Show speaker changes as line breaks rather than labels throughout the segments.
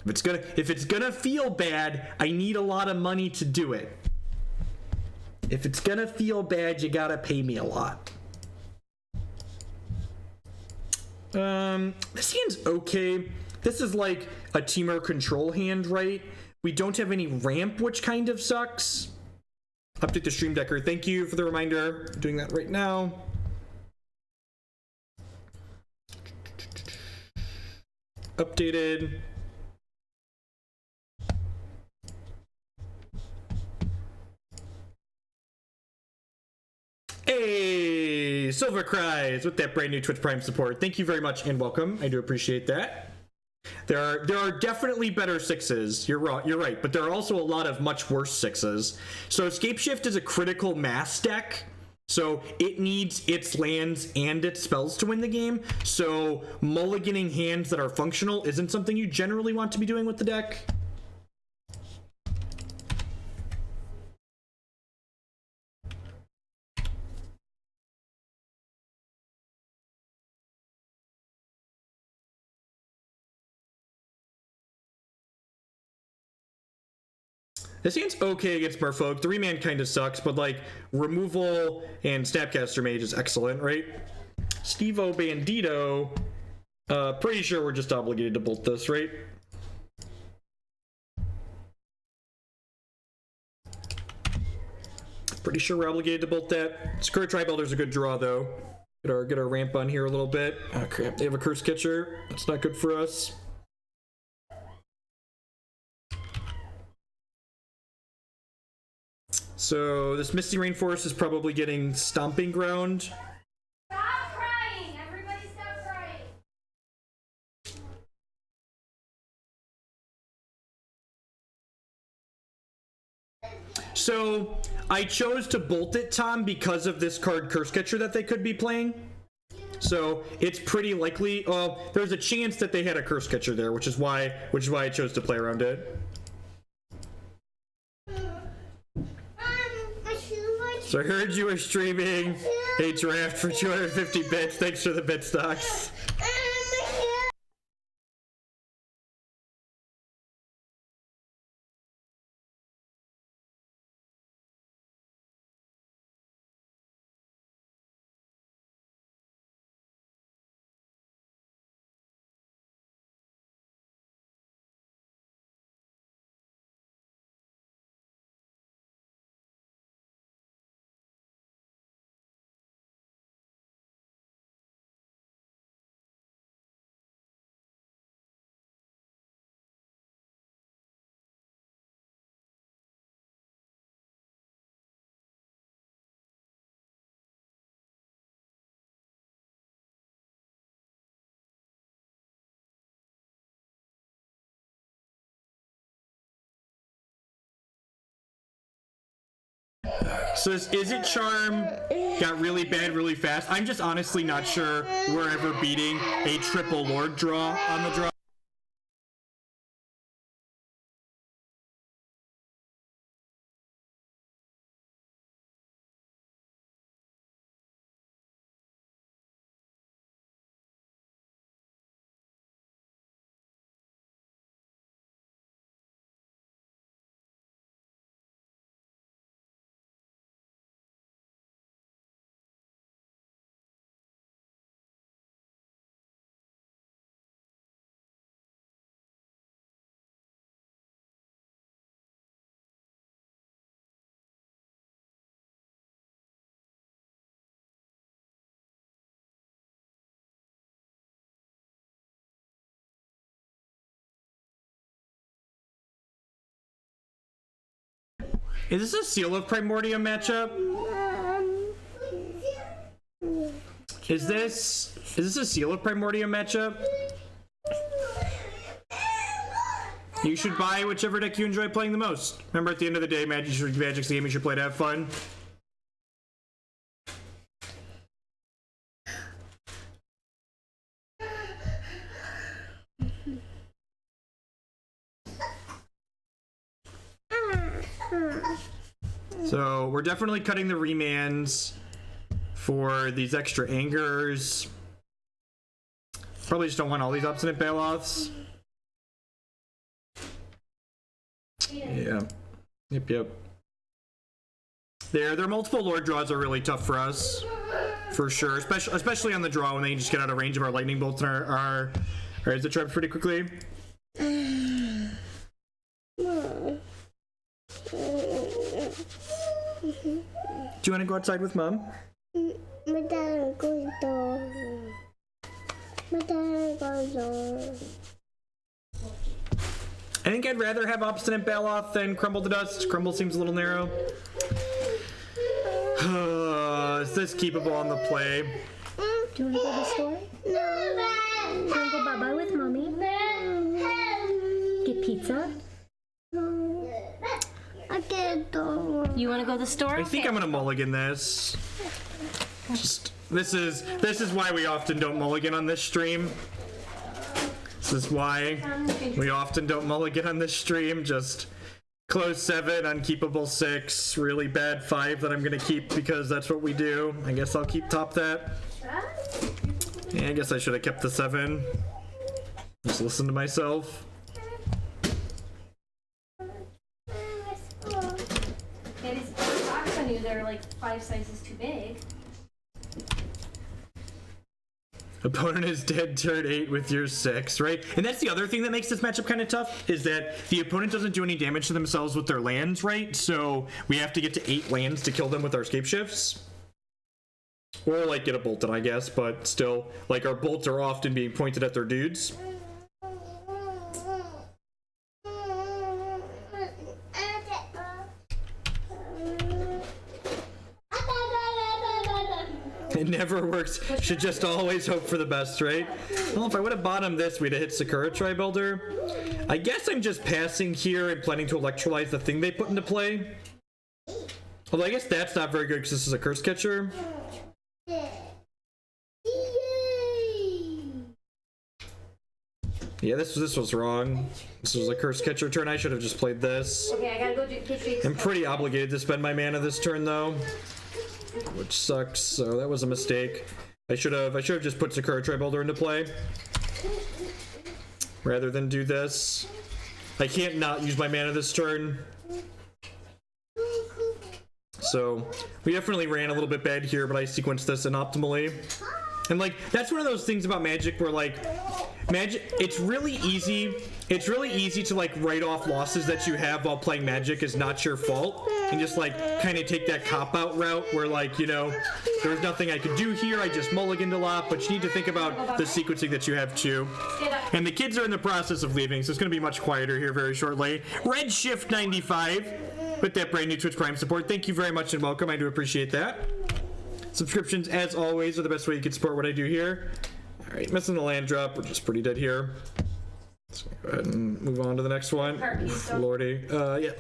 If it's gonna feel bad, I need a lot of money to do it. If it's gonna feel bad, you gotta pay me a lot. This hand's okay. This is like a Temur control hand, right? We don't have any ramp, which kind of sucks. Update the stream decker. Thank you for the reminder. I'm doing that right now. Updated. Hey, Silver Cries with that brand new Twitch Prime support. Thank you very much and welcome. I do appreciate that. There are definitely better sixes. You're right, but there are also a lot of much worse sixes. So Scapeshift is a critical mass deck, so it needs its lands and its spells to win the game. So mulliganing hands that are functional isn't something you generally want to be doing with the deck. This hand's okay against Merfolk. The Remand kind of sucks, but like removal and Snapcaster Mage is excellent, right? Steve-O Bandito. Pretty sure we're just obligated to bolt this, right? Pretty sure we're obligated to bolt that. Sakura-Tribe Elder's a good draw, though. Get our ramp on here a little bit. Oh crap, they have a Curse Catcher. That's not good for us. So this Misty Rainforest is probably getting Stomping Ground.
Stop crying! Everybody stop crying!
So I chose to bolt it, Tom, because of this card Curse Catcher that they could be playing. So it's pretty likely, there's a chance that they had a Curse Catcher there, which is why I chose to play around it. So I heard you were streaming a draft for 250 bits. Thanks for the bit stocks. So this Izzet Charm got really bad really fast. I'm just honestly not sure we're ever beating a triple Lord draw on the draw. Is this a Seal of Primordium matchup? Is this a Seal of Primordium matchup? You should buy whichever deck you enjoy playing the most. Remember, at the end of the day, Magic's the game you should play to have fun. So we're definitely cutting the remands for these extra angers. Probably just don't want all these Obstinate Baloths. Yeah. Yep. Their multiple Lord draws are really tough for us, for sure. Especially on the draw when they just get out of range of our lightning bolts and our Izzet Charms pretty quickly. Do you want to go outside with Mom? I think I'd rather have Obstinate Baloth than Crumble to Dust. Crumble seems a little narrow. Is this keepable on the play?
Do you want to go to the store? No. Do you want to go bye-bye with Mommy? Get pizza? You want to go to the store?
I think I'm gonna mulligan this. This is why we often don't mulligan on this stream. This is why we often don't mulligan on this stream. Just close 7, unkeepable 6, really bad 5 that I'm gonna keep because that's what we do. I guess I'll keep top that. Yeah, I guess I should have kept the 7. Just listen to myself.
Yeah, these socks on you, they're like 5 sizes too big.
Opponent is dead turn 8 with your 6, right? And that's the other thing that makes this matchup kind of tough, is that the opponent doesn't do any damage to themselves with their lands, right? So we have to get to 8 lands to kill them with our Scapeshifts. Or like get a Bolton, I guess, but still, like our bolts are often being pointed at their dudes. It never works. Should just always hope for the best, right? Well, if I would have bottomed this, we'd have hit Sakura-Tribe Elder. I guess I'm just passing here and planning to electrolyze the thing they put into play. Although I guess that's not very good because this is a Curse Catcher. Yeah, this was wrong. This was a Curse Catcher turn. I should have just played this.
Okay, I gotta go get Jace.
I'm pretty obligated to spend my mana this turn though, which sucks. So that was a mistake. I should have just put Sakura-Tribe Elder into play rather than do this. I can't not use my mana this turn. So we definitely ran a little bit bad here, but I sequenced this in optimally. And like that's one of those things about Magic where like Magic, it's really easy to like write off losses that you have while playing Magic is not your fault, and just like kind of take that cop-out route where like, you know, there's nothing I could do here, I just mulliganed a lot, but you need to think about the sequencing that you have too. And the kids are in the process of leaving, so it's going to be much quieter here very shortly. Redshift 95 with that brand new Twitch Prime support. Thank you very much and welcome. I do appreciate that. Subscriptions, as always, are the best way you can support what I do here. All right, missing the land drop. We're just pretty dead here. Let's go ahead and move on to the next one. Lordy. Yeah.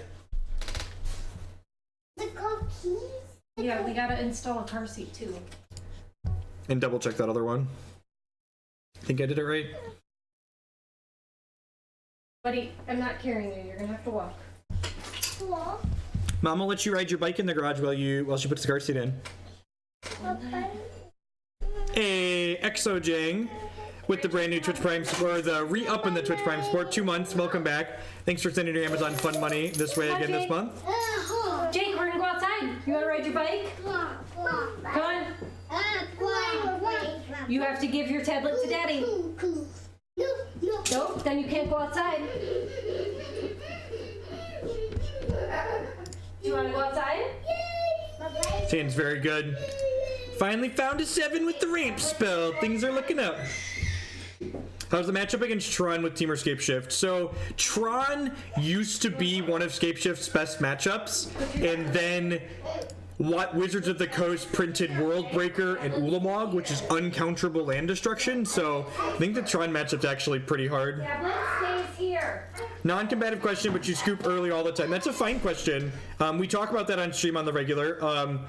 The cookies?
Yeah, we gotta install a car seat too.
And double check that other one. I think I did it right.
Buddy, I'm not carrying you. You're gonna have to walk.
Walk?
Mom will let you ride your bike in the garage while she puts the car seat in. Hey, Exojang with the brand new Twitch Prime support, or the re-up in the Twitch Prime support, 2 months. Welcome back. Thanks for sending your Amazon Fun money this way again this month.
Jake, we're gonna go outside. You wanna ride your bike? Come on. You have to give your tablet to Daddy. Nope, then you can't go outside. Do you wanna go outside?
Seems very good. Finally found a 7 with the ramp spell. Things are looking up. How's the matchup against Tron with Temur Scapeshift? So Tron used to be one of Scapeshift's best matchups, and then what Wizards of the Coast printed Worldbreaker and Ulamog, which is uncounterable land destruction. So I think the Tron matchup's actually pretty hard.
Tablet stays here.
Non-combative question, but you scoop early all the time. That's a fine question. We talk about that on stream on the regular.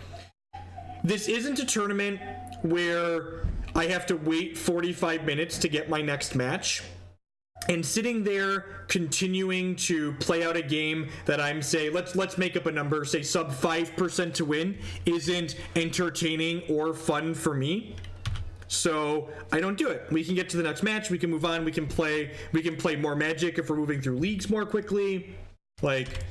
This isn't a tournament where I have to wait 45 minutes to get my next match. And sitting there continuing to play out a game that I'm say, let's make up a number, say sub 5% to win, isn't entertaining or fun for me. So I don't do it. We can get to the next match, we can move on, we can play more Magic if we're moving through leagues more quickly. Like,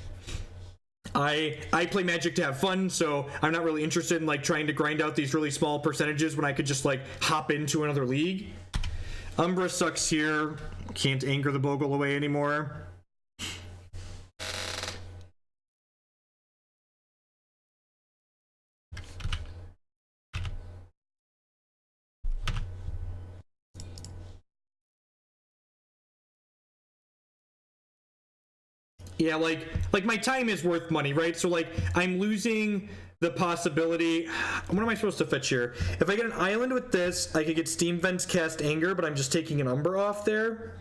I play Magic to have fun, so I'm not really interested in like trying to grind out these really small percentages when I could just like hop into another league. Umbra sucks here. Can't anger the Bogle away anymore. Yeah, like my time is worth money, right? So like I'm losing the possibility. What am I supposed to fetch here? If I get an island with this, I could get Steam Vents, cast Anger, but I'm just taking an Umbra off there.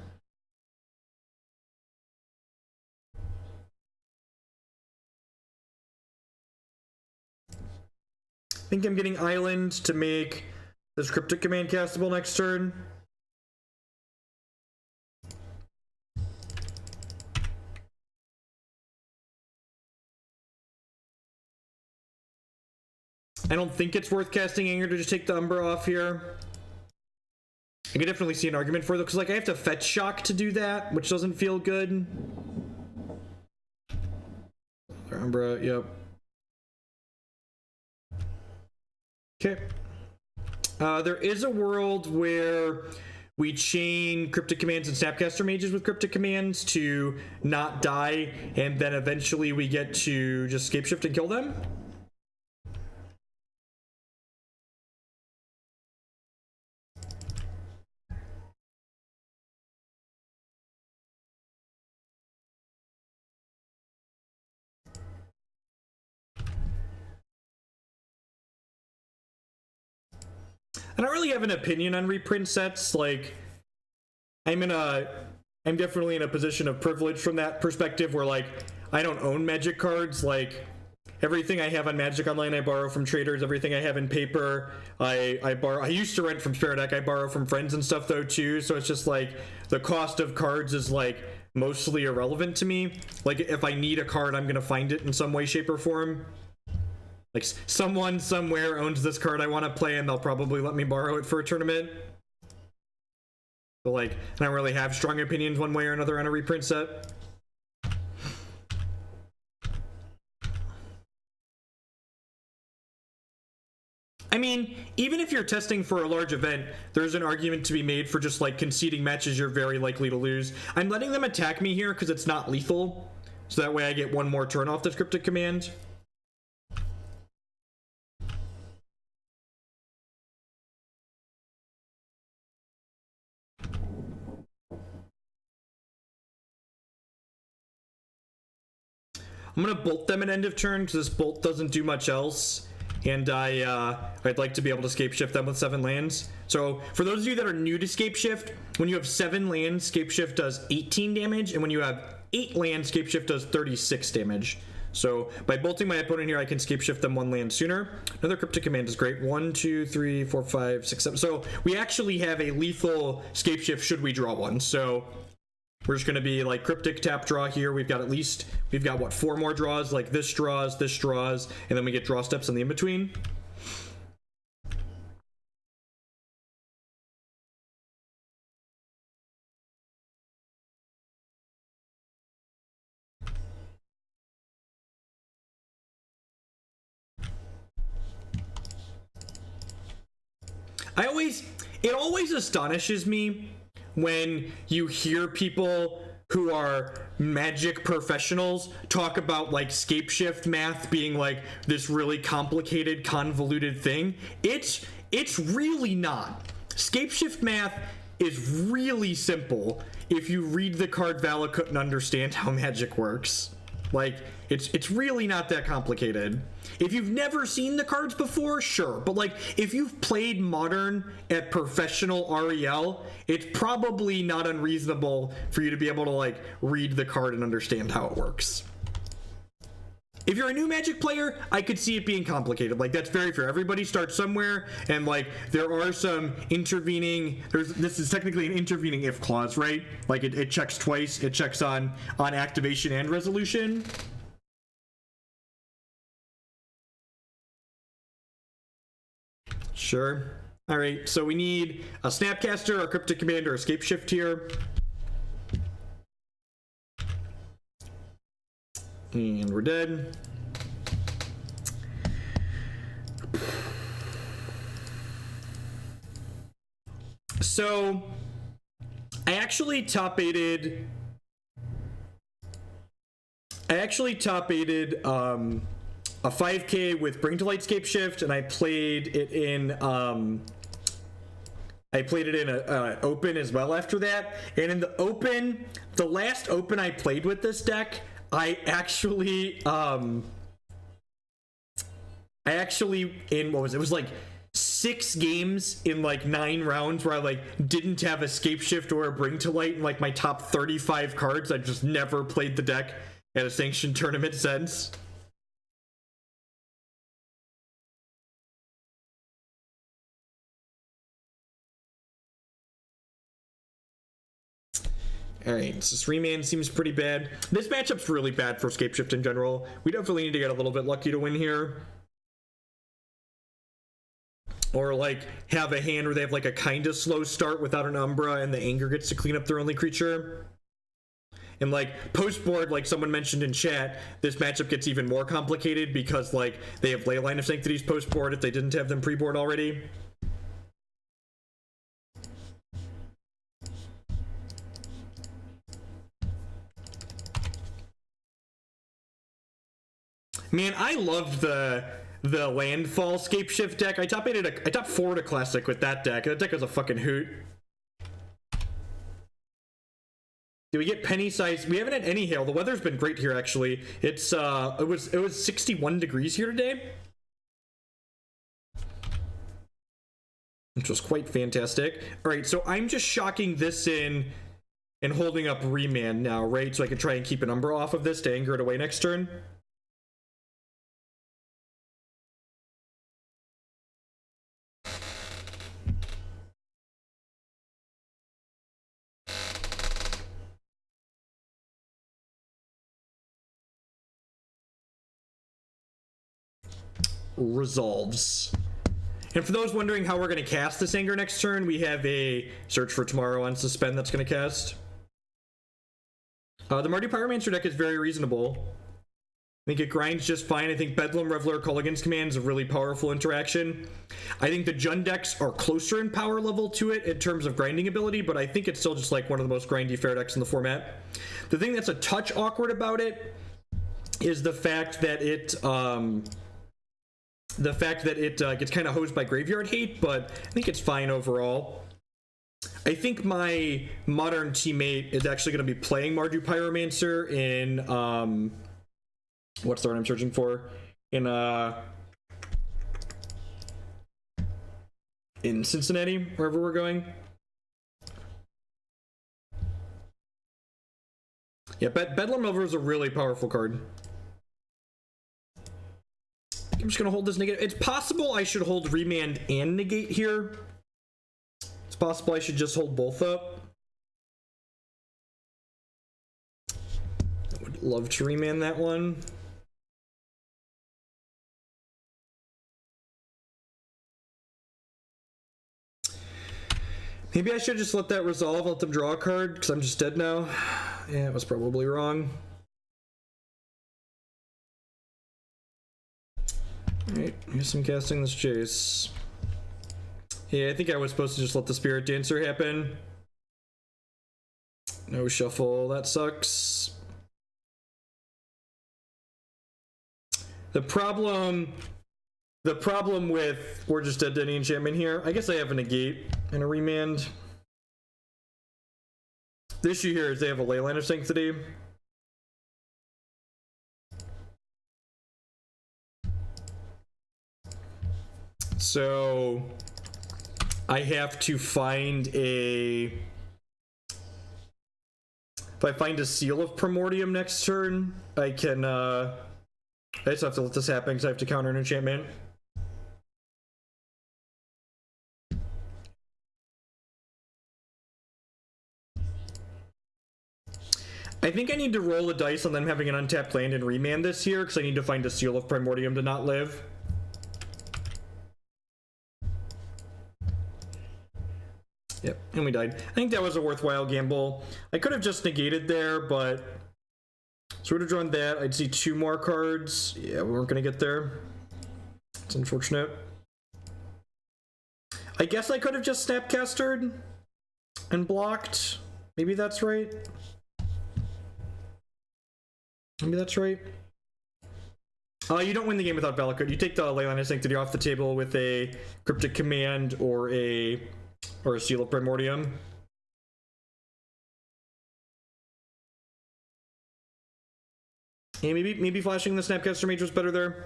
I think I'm getting Island to make this Cryptic Command castable next turn. I don't think it's worth casting Anger to just take the Umbra off here. I can definitely see an argument for it, because like I have to fetch Shock to do that, which doesn't feel good. Umbra, yep. Okay. There is a world where we chain Cryptic Commands and Snapcaster Mages with Cryptic Commands to not die, and then eventually we get to just Scapeshift and kill them. I don't really have an opinion on reprint sets. Like, I'm definitely in a position of privilege from that perspective, where like I don't own Magic cards. Like, everything I have on Magic Online I borrow from traders. Everything I have in paper I borrow. I used to rent from Spare Deck. I borrow from friends and stuff though too, so it's just like the cost of cards is like mostly irrelevant to me. Like, if I need a card, I'm gonna find it in some way, shape, or form. Like, someone somewhere owns this card I want to play, and they'll probably let me borrow it for a tournament. But like, I don't really have strong opinions one way or another on a reprint set. I mean, even if you're testing for a large event, there's an argument to be made for just like conceding matches you're very likely to lose. I'm letting them attack me here because it's not lethal, so that way I get one more turn off this Cryptic Command. I'm gonna bolt them at end of turn because this bolt doesn't do much else, and I'd like to be able to Scapeshift them with 7 lands. So for those of you that are new to Scapeshift, when you have 7 lands, Scapeshift does 18 damage, and when you have 8 lands, Scapeshift does 36 damage. So by bolting my opponent here, I can Scapeshift them 1 land sooner. Another Cryptic Command is great. 1, 2, 3, 4, 5, 6, 7. So we actually have a lethal Scapeshift should we draw one. So we're just going to be like Cryptic tap draw here. We've got what, 4 more draws, like this draws, and then we get draw steps in the in-between. It always astonishes me when you hear people who are Magic professionals talk about like Scapeshift math being like this really complicated, convoluted thing. It's really not. Scapeshift math is really simple if you read the card Valakut and understand how Magic works. Like, it's really not that complicated. If you've never seen the cards before, sure. But like, if you've played Modern at professional REL, it's probably not unreasonable for you to be able to like read the card and understand how it works. If you're a new Magic player, I could see it being complicated. Like, that's very fair. Everybody starts somewhere, and like, there are some intervening, this is technically an intervening if clause, right? Like, it checks twice. It checks on activation and resolution. Sure. All right, so we need a Snapcaster, a Cryptic Command, or a Scapeshift here. And we're dead. So, I actually top aided a 5K with Bring to Light Scapeshift, and I played it in a open as well after that. And in the open, the last open I played with this deck, I actually in what was it? It was like 6 games in like 9 rounds where I like didn't have a Scapeshift or a Bring to Light in like my top 35 cards. I just never played the deck at a sanctioned tournament since. Alright, so this Remand seems pretty bad. This matchup's really bad for Scapeshift in general. We definitely need to get a little bit lucky to win here. Or, like, have a hand where they have, like, a kind of slow start without an Umbra and the Anger gets to clean up their only creature. And, like, post-board, like someone mentioned in chat, this matchup gets even more complicated because, like, they have Leyline of Sanctities post-board if they didn't have them pre-board already. Man, I loved the Landfall Scapeshift deck. I top 4 to Classic with that deck. That deck was a fucking hoot. Did we get penny size? We haven't had any hail. The weather's been great here, actually. It was 61 degrees here today, which was quite fantastic. All right, so I'm just shocking this in and holding up Remand now, right? So I can try and keep an Umbra off of this to anger it away next turn. Resolves. And for those wondering how we're going to cast this anger next turn, we have a Search for Tomorrow on Suspend that's going to cast. The Mardu Pyromancer deck is very reasonable. I think it grinds just fine. I think Bedlam, Reveler, Culligan's Command is a really powerful interaction. I think the Jund decks are closer in power level to it in terms of grinding ability, but I think it's still just like one of the most grindy fair decks in the format. The thing that's a touch awkward about it is the fact that it gets kind of hosed by graveyard hate, but I think it's fine overall. I think my modern teammate is actually going to be playing Mardu Pyromancer in what's the word I'm searching for? In Cincinnati, wherever we're going. Yeah, Bedlam Over is a really powerful card. I'm just gonna hold this Negate. It's possible I should hold Remand and Negate here. It's possible I should just hold both up. I would love to Remand that one. Maybe I should just let that resolve, let them draw a card, because I'm just dead now. Yeah, it was probably wrong. Alright, I guess I'm casting this Jace. Yeah, I think I was supposed to just let the Spirit Dancer happen. No shuffle, that sucks. The problem with we're just dead to any enchantment here, I guess I have a Negate and a Remand. The issue here is they have a Leyline of Sanctity. So I have to find a... If I find a Seal of Primordium next turn, I can, I just have to let this happen because I have to counter an enchantment. I think I need to roll a dice on them having an untapped land and Remand this year because I need to find a Seal of Primordium to not live. Yep, and we died. I think that was a worthwhile gamble. I could have just negated there, but So we'd have drawn that. I'd see 2 more cards. Yeah, we weren't gonna get there. It's unfortunate. I guess I could have just Snapcastered and blocked. Maybe that's right. Maybe that's right. You don't win the game without Valakut. You take the Leyline Sanctity off the table with a Cryptic Command or a Seal of Primordium. Yeah, maybe flashing the Snapcaster Mage was better there.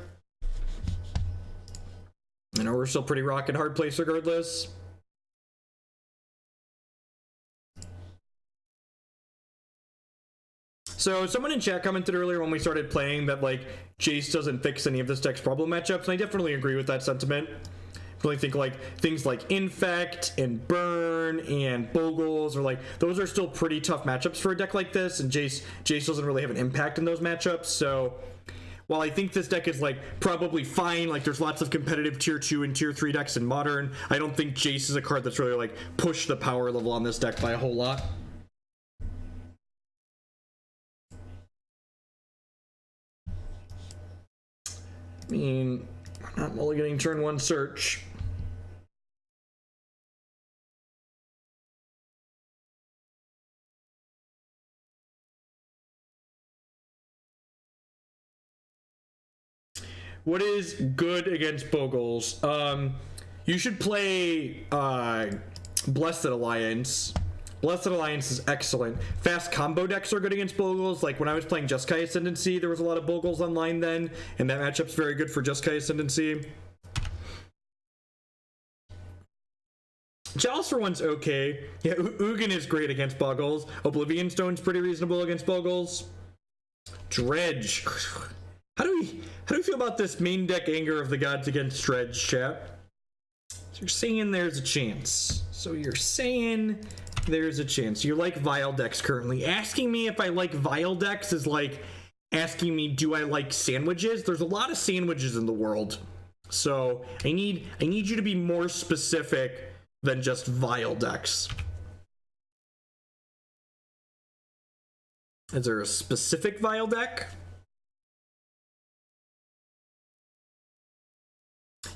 I know we're still pretty rock and hard place regardless. So someone in chat commented earlier when we started playing that like Jace doesn't fix any of this deck's problem matchups, and I definitely agree with that sentiment. I really think like things like Infect and Burn and Bogles are like those are still pretty tough matchups for a deck like this, and Jace doesn't really have an impact in those matchups. So while I think this deck is like probably fine, like there's lots of competitive tier 2 and tier 3 decks in Modern, I don't think Jace is a card that's really like pushed the power level on this deck by a whole lot. I mean, I'm not mulliganing turn 1 search. What is good against Bogles? You should play Blessed Alliance. Blessed Alliance is excellent. Fast combo decks are good against Bogles. Like when I was playing Jeskai Ascendancy, there was a lot of Bogles online then, and that matchup's very good for Jeskai Ascendancy. Chalice for one's okay. Yeah, Ugin is great against Bogles. Oblivion Stone's pretty reasonable against Bogles. Dredge. How do we feel about this main deck Anger of the Gods against Dredge, chat? So you're saying there's a chance. You like Vile decks currently. Asking me if I like Vile decks is like asking me, do I like sandwiches? There's a lot of sandwiches in the world. So I need you to be more specific than just Vile decks. Is there a specific Vile deck?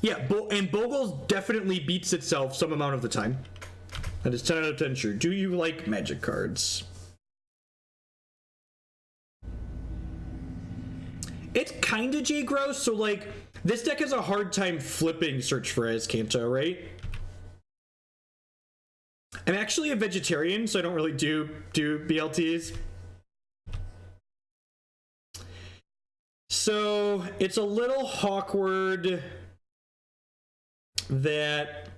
Yeah, and Bogles definitely beats itself some amount of the time. That is 10 out of 10 sure. Do you like Magic cards? It's kind of J-Gross, so like, this deck has a hard time flipping Search for Azcanta, right? I'm actually a vegetarian, so I don't really do BLTs. So, it's a little awkward that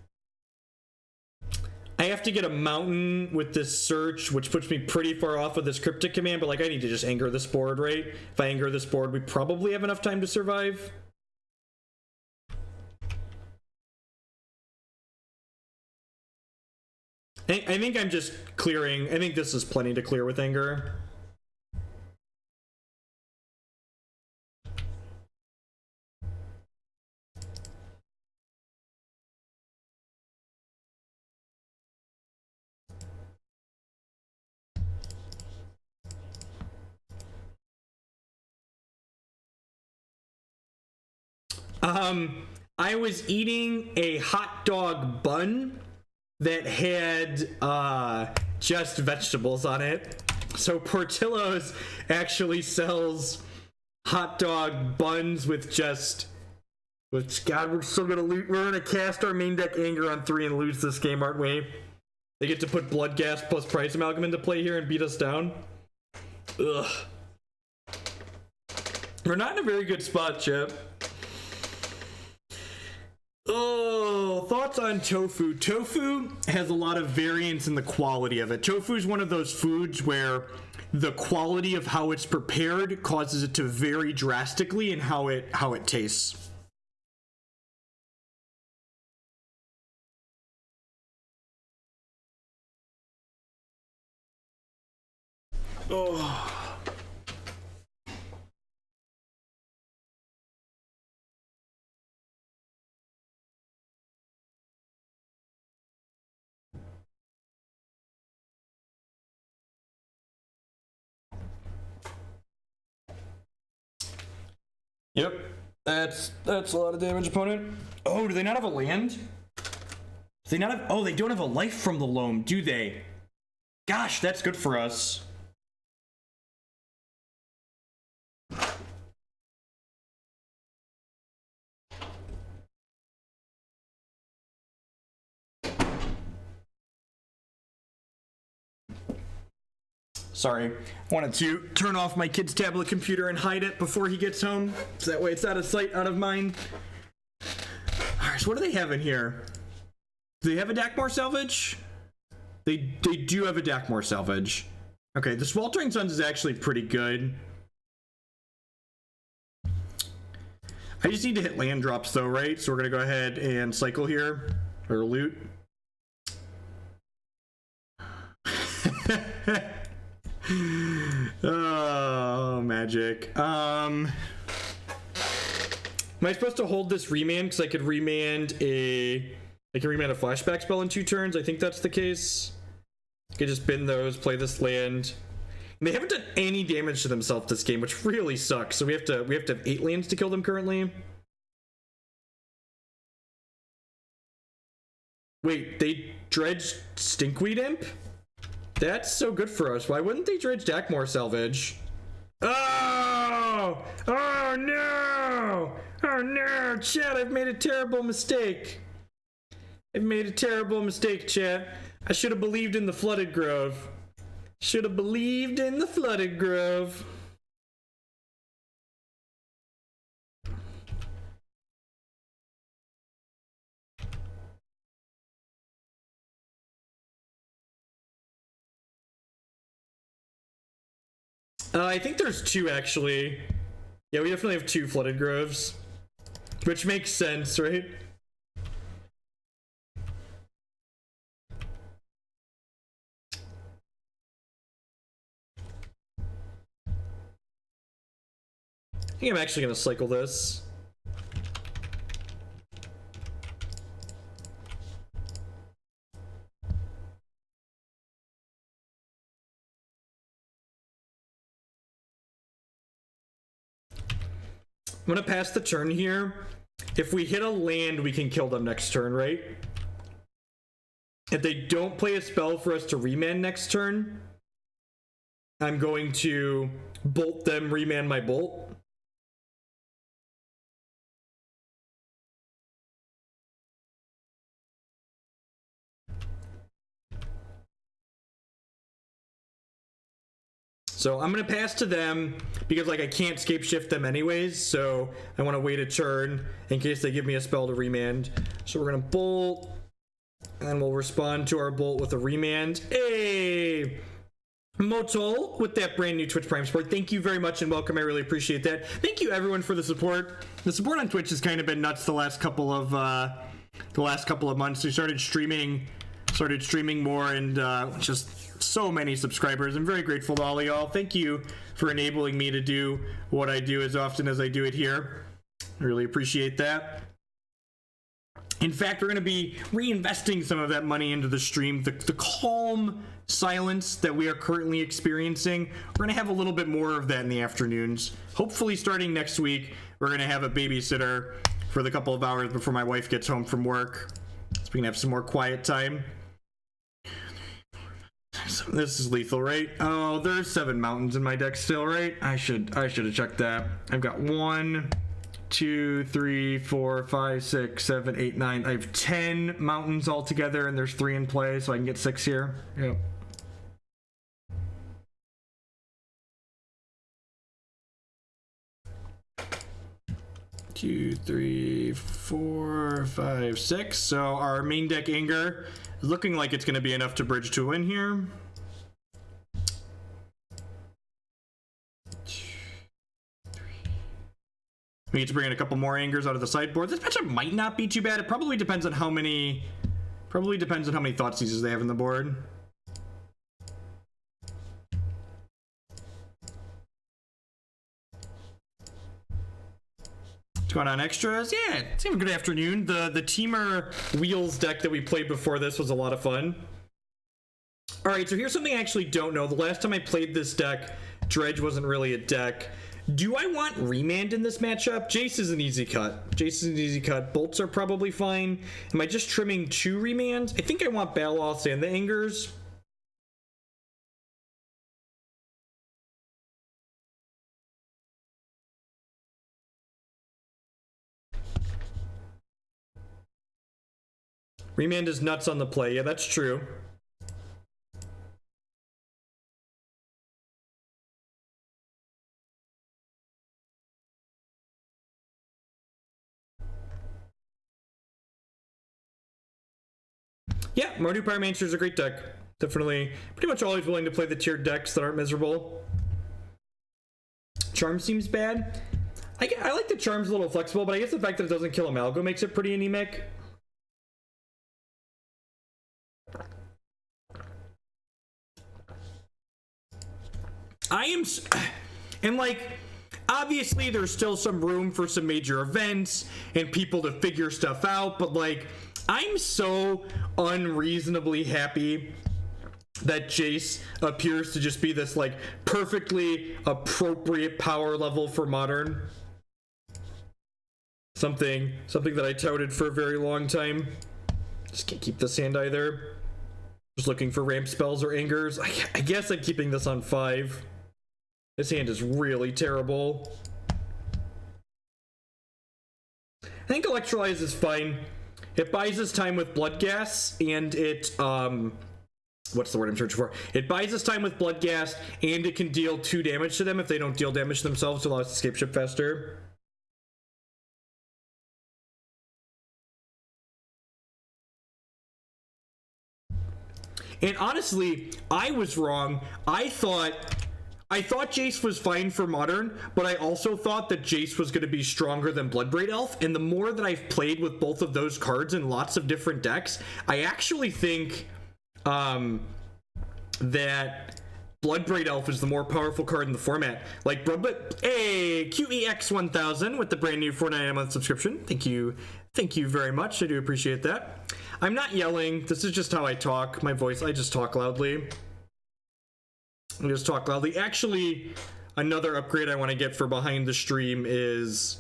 I have to get a mountain with this search, which puts me pretty far off of this Cryptic Command, but like I need to just anger this board, right? If I anger this board, we probably have enough time to survive. I think I'm just clearing. I think this is plenty to clear with anger. I was eating a hot dog bun that had just vegetables on it. So Portillo's actually sells hot dog buns with just, God, we're gonna cast our main deck Anger on 3 and lose this game, aren't we? They get to put Blood Gas plus Price Amalgam into play here and beat us down. Ugh. We're not in a very good spot, Chip. Oh, thoughts on tofu. Tofu has a lot of variance in the quality of it. Tofu is one of those foods where the quality of how it's prepared causes it to vary drastically in how it tastes. Oh. Yep. That's a lot of damage, opponent. Oh, do they not have a land? Do they not have... Oh, they don't have a life from the loam, do they? Gosh, that's good for us. Sorry, wanted to turn off my kid's tablet computer and hide it before he gets home, so that way it's out of sight, out of mind. Alright, so what do they have in here? Do they have a Dakmor salvage? They do have a Dakmor salvage. Okay, the Sweltering Suns is actually pretty good. I just need to hit land drops though, right? So we're gonna go ahead and cycle here, or loot. Oh, magic. Am I supposed to hold this remand? Because I could remand a flashback spell in 2 turns. I think that's the case. I could just bin those, play this land. And they haven't done any damage to themselves this game, which really sucks. So we have to have 8 lands to kill them currently. Wait, they dredged Stinkweed Imp? That's so good for us. Why wouldn't they dredge Dakmor salvage? Oh! Oh no! Oh no! Chat, I've made a terrible mistake. I've made a terrible mistake, chat. I should have believed in the Flooded Grove. Should have believed in the Flooded Grove. I think there's 2 actually. Yeah, we definitely have 2 Flooded Groves. Which makes sense, right? I think I'm actually gonna cycle this. I'm gonna pass the turn here. If we hit a land, we can kill them next turn, right? If they don't play a spell for us to remand next turn, I'm going to bolt them, remand my bolt. So I'm gonna pass to them because like I can't Scapeshift them anyways, so I want to wait a turn in case they give me a spell to remand. So we're gonna bolt, and then we'll respond to our bolt with a remand. Hey, Motol with that brand new Twitch Prime support. Thank you very much and welcome. I really appreciate that. Thank you everyone for the support. The support on Twitch has kind of been nuts the last couple of months. We started streaming more and just so many subscribers. I'm very grateful to all of y'all. Thank you for enabling me to do what I do as often as I do it here. I really appreciate that. In fact, we're going to be reinvesting some of that money into the stream. The calm silence that we are currently experiencing, we're going to have a little bit more of that in the afternoons. Hopefully starting next week, we're going to have a babysitter for the couple of hours before my wife gets home from work, so we can have some more quiet time. This is lethal, right? Oh, there's 7 mountains in my deck still, right? I should have checked that. I've got 1, 2, 3, 4, 5, 6, 7, 8, 9. I have 10 mountains altogether, and there's 3 in play, so I can get 6 here. Yep. Two, 3, 4, 5, 6. So our main deck Anger is looking like it's going to be enough to bridge to a win here. We need to bring in a couple more Angers out of the sideboard. This matchup might not be too bad. It probably depends on how many Thought Seizes they have in the board. What's going on, extras? Yeah, it's even good afternoon. The Temur Wheels deck that we played before this was a lot of fun. All right, so here's something I actually don't know. The last time I played this deck, Dredge wasn't really a deck. Do I want Remand in this matchup? Jace is an easy cut. Jace is an easy cut. Bolts are probably fine. Am I just trimming 2 Remands? I think I want Baloths and the Angers. Remand is nuts on the play. Yeah, that's true. Yeah, Mardu Pyromancer is a great deck. Definitely, pretty much always willing to play the tiered decks that aren't miserable. Charm seems bad. I like the Charm's a little flexible, but I guess the fact that it doesn't kill Amalgam makes it pretty anemic. And like, obviously there's still some room for some major events and people to figure stuff out, but like, I'm so unreasonably happy that Jace appears to just be this like perfectly appropriate power level for Modern. Something that I touted for a very long time. Just can't keep this hand either. Just looking for ramp spells or angers. I guess I'm keeping this on 5. This hand is really terrible. I think Electrolyze is fine. It buys us time with Bloodghast, and it, what's the word I'm searching for? It buys us time with Bloodghast, and it can deal 2 damage to them if they don't deal damage to themselves to allow us to Scapeshift faster. And honestly, I was wrong. I thought Jace was fine for Modern, but I also thought that Jace was going to be stronger than Bloodbraid Elf, and the more that I've played with both of those cards in lots of different decks, I actually think that Bloodbraid Elf is the more powerful card in the format. Like, hey, QEX1000 with the brand new $4.99 a month subscription. Thank you very much. I do appreciate that. I'm not yelling. This is just how I talk. My voice, I just talk loudly. Actually, another upgrade I want to get for behind the stream is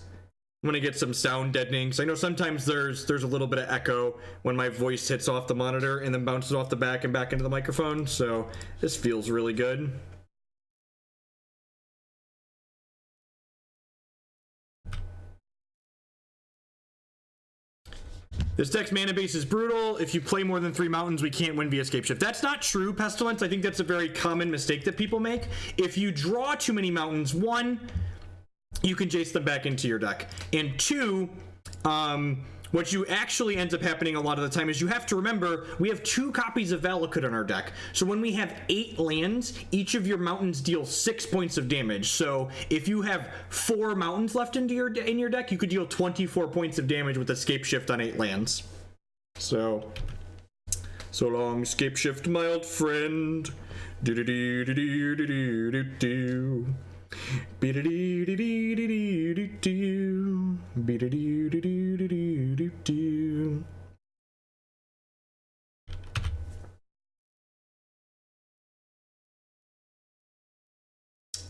I'm going to get some sound deadening. So I know sometimes there's a little bit of echo when my voice hits off the monitor and then bounces off the back and back into the microphone. So this feels really good. This deck's mana base is brutal. If you play more than 3 mountains, we can't win via Scapeshift. That's not true, Pestilence. I think that's a very common mistake that people make. If you draw too many mountains, 1, you can Jace them back into your deck. And 2, what you actually ends up happening a lot of the time is you have to remember we have 2 copies of Valakut on our deck. So when we have 8 lands, each of your mountains deal 6 points of damage. So if you have 4 mountains left in your deck, you could deal 24 points of damage with a Scapeshift on 8 lands. So long, Scapeshift, my old friend. Do-do-do-do-do-do-do-do-do.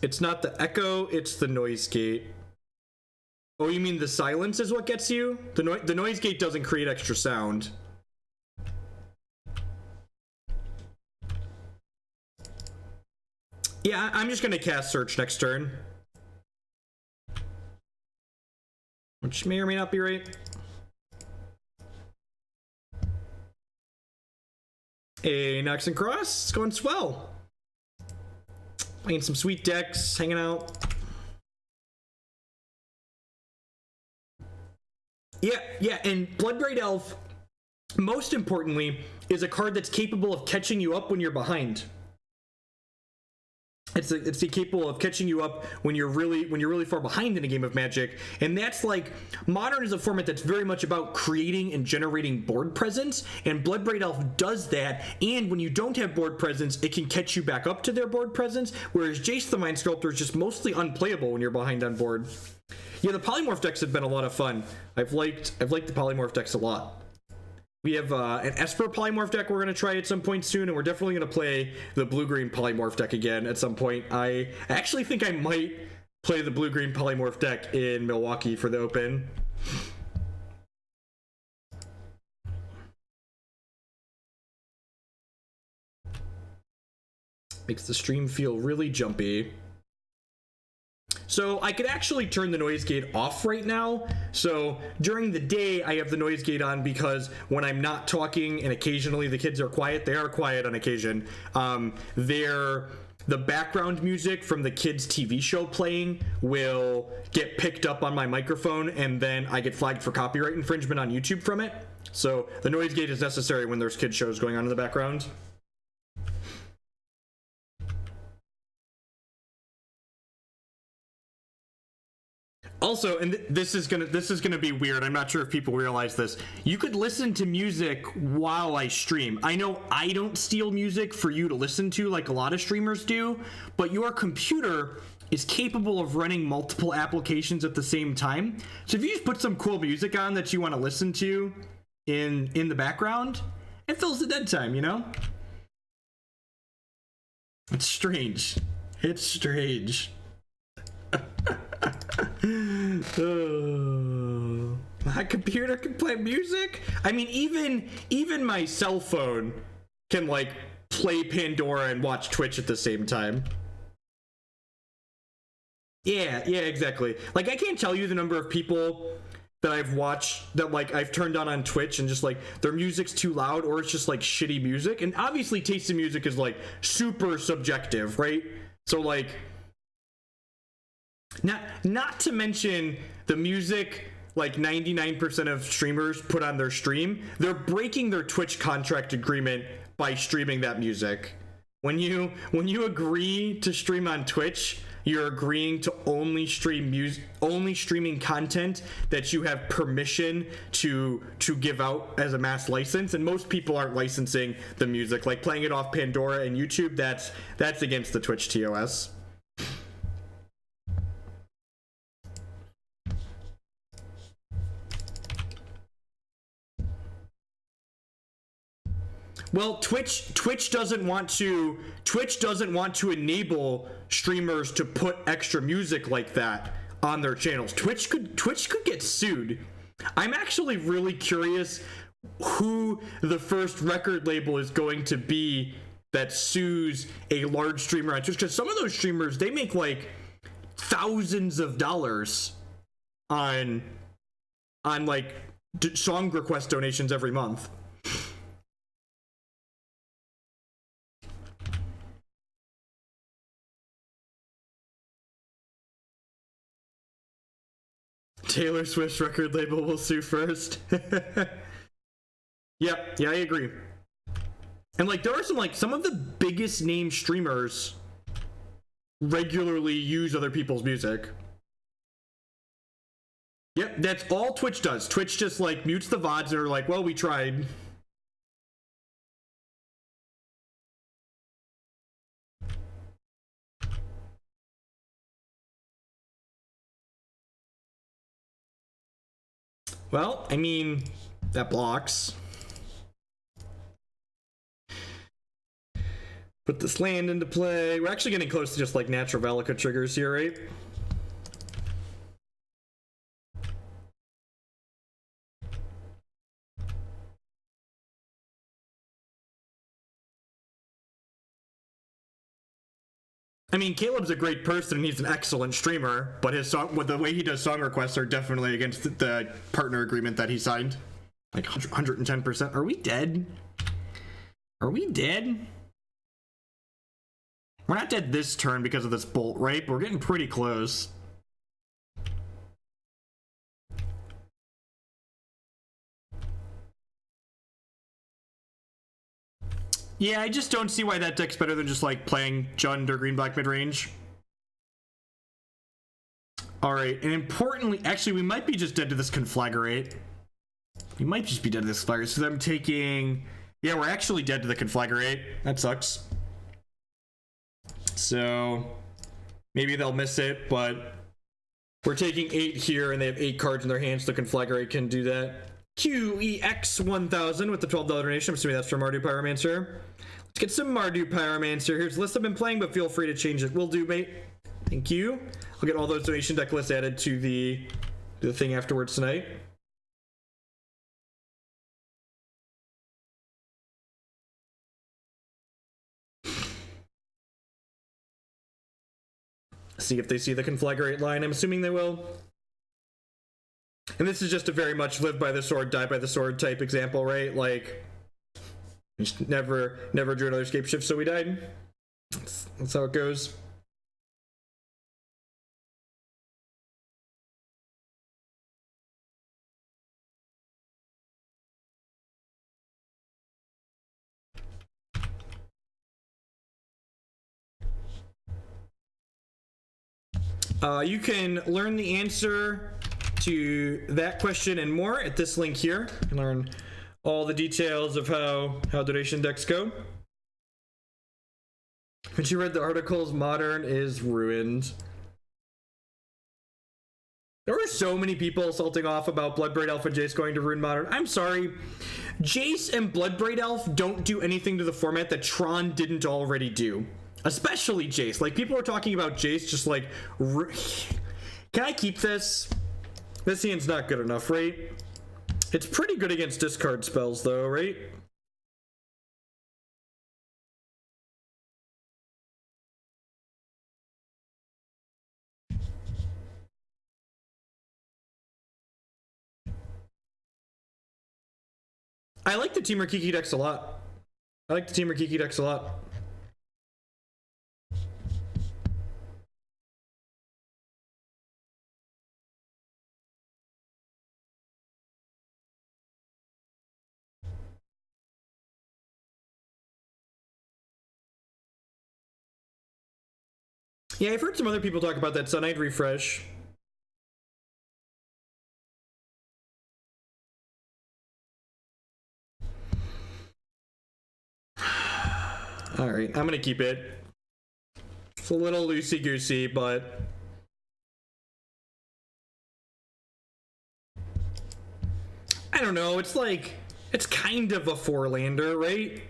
It's not the echo, it's the noise gate. Oh, you mean the silence is what gets you? The noise gate doesn't create extra sound. Yeah, I'm just gonna cast Search next turn. Which may or may not be right. Hey, Nox and Cross, it's going swell. Playing some sweet decks, hanging out. Yeah, and Bloodbraid Elf, most importantly, is a card that's capable of catching you up when you're behind. It's capable of catching you up when you're really far behind in a game of Magic, and that's like Modern is a format that's very much about creating and generating board presence, and Bloodbraid Elf does that. And when you don't have board presence, it can catch you back up to their board presence. Whereas Jace the Mind Sculptor is just mostly unplayable when you're behind on board. Yeah, the polymorph decks have been a lot of fun. I've liked the polymorph decks a lot. We have an Esper polymorph deck we're going to try at some point soon, and we're definitely going to play the blue-green polymorph deck again at some point. I actually think I might play the blue-green polymorph deck in Milwaukee for the Open. Makes the stream feel really jumpy. So I could actually turn the noise gate off right now. So during the day, I have the noise gate on because when I'm not talking and occasionally the kids are quiet, they are quiet on occasion. The background music from the kids' TV show playing will get picked up on my microphone, and then I get flagged for copyright infringement on YouTube from it. So the noise gate is necessary when there's kid shows going on in the background. Also, and this is gonna be weird. I'm not sure if people realize this. You could listen to music while I stream. I know I don't steal music for you to listen to like a lot of streamers do, but your computer is capable of running multiple applications at the same time. So if you just put some cool music on that you want to listen to in the background, it fills the dead time, you know? It's strange. It's strange. Oh, my computer can play music? I mean, even my cell phone can like play Pandora and watch Twitch at the same time. Yeah, exactly. Like, I can't tell you the number of people that I've watched that like I've turned on Twitch and just like their music's too loud or it's just like shitty music. And obviously taste in music is like super subjective, right? So like, not to mention the music like 99% of streamers put on their stream, they're breaking their Twitch contract agreement by streaming that music. When you agree to stream on Twitch, you're agreeing to only streaming content that you have permission to give out as a mass license, and most people aren't licensing the music. Like playing it off Pandora and YouTube, that's against the Twitch TOS. Well, Twitch doesn't want to enable streamers to put extra music like that on their channels. Twitch could get sued. I'm actually really curious who the first record label is going to be that sues a large streamer on Twitch, because some of those streamers, they make like thousands of dollars on like song request donations every month. Taylor Swift's record label will sue first. Yeah, I agree. And like there are some of the biggest name streamers regularly use other people's music. Yep, that's all Twitch does. Twitch just like mutes the VODs and are like, well, we tried. Well, I mean, that blocks. Put this land into play. We're actually getting close to just like natural Valakut triggers here, right? I mean, Caleb's a great person and he's an excellent streamer, but his song, the way he does song requests are definitely against the partner agreement that he signed. Like 110%. Are we dead? Are we dead? We're not dead this turn because of this bolt, right? But we're getting pretty close. Yeah, I just don't see why that deck's better than just like playing Jund or green-black mid-range. Alright, and importantly, actually we might be just dead to this Conflagrate. We might just be dead to this Conflagrate, so I'm taking... Yeah, we're actually dead to the Conflagrate. That sucks. So, maybe they'll miss it, but... We're taking 8 here, and they have 8 cards in their hands, so the Conflagrate can do that. QEX1000 with the $12 donation. I'm assuming that's from Mardu Pyromancer. Let's get some Mardu Pyromancer. Here's the list I've been playing, but feel free to change it. Will do, mate. Thank you. I'll get all those donation deck lists added to the thing afterwards tonight. See if they see the Conflagrate line. I'm assuming they will. And this is just a very much live by the sword, die by the sword type example, right? Like, just never drew another Scapeshift, so we died. That's how it goes. You can learn the answer to that question and more at this link here. You can learn all the details of how donation decks go. When you read the articles, Modern is ruined. There were so many people assaulting off about Bloodbraid Elf and Jace going to ruin Modern. I'm sorry. Jace and Bloodbraid Elf don't do anything to the format that Tron didn't already do. Especially Jace. Like, people are talking about Jace just like... Can I keep this? This hand's not good enough, right? It's pretty good against discard spells, though, right? I like the Temur Kiki decks a lot. Yeah, I've heard some other people talk about that Sunlight refresh. All right, I'm gonna keep it. It's a little loosey-goosey, but I don't know. It's like, it's kind of a 4-lander, right?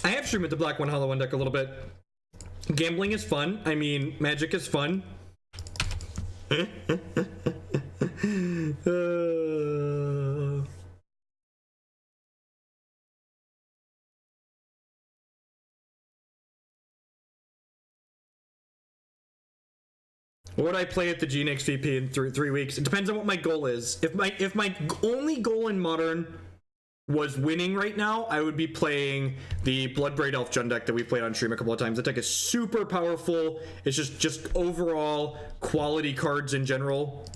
I have streamed with the Black 1 Hollow 1 deck a little bit. Gambling is fun. I mean, Magic is fun. What would I play at the GNX VP in 3 weeks? It depends on what my goal is. If my only goal in Modern was winning right now, I would be playing the Bloodbraid Elf Jund deck that we played on stream a couple of times. That deck is super powerful. It's just overall quality cards in general.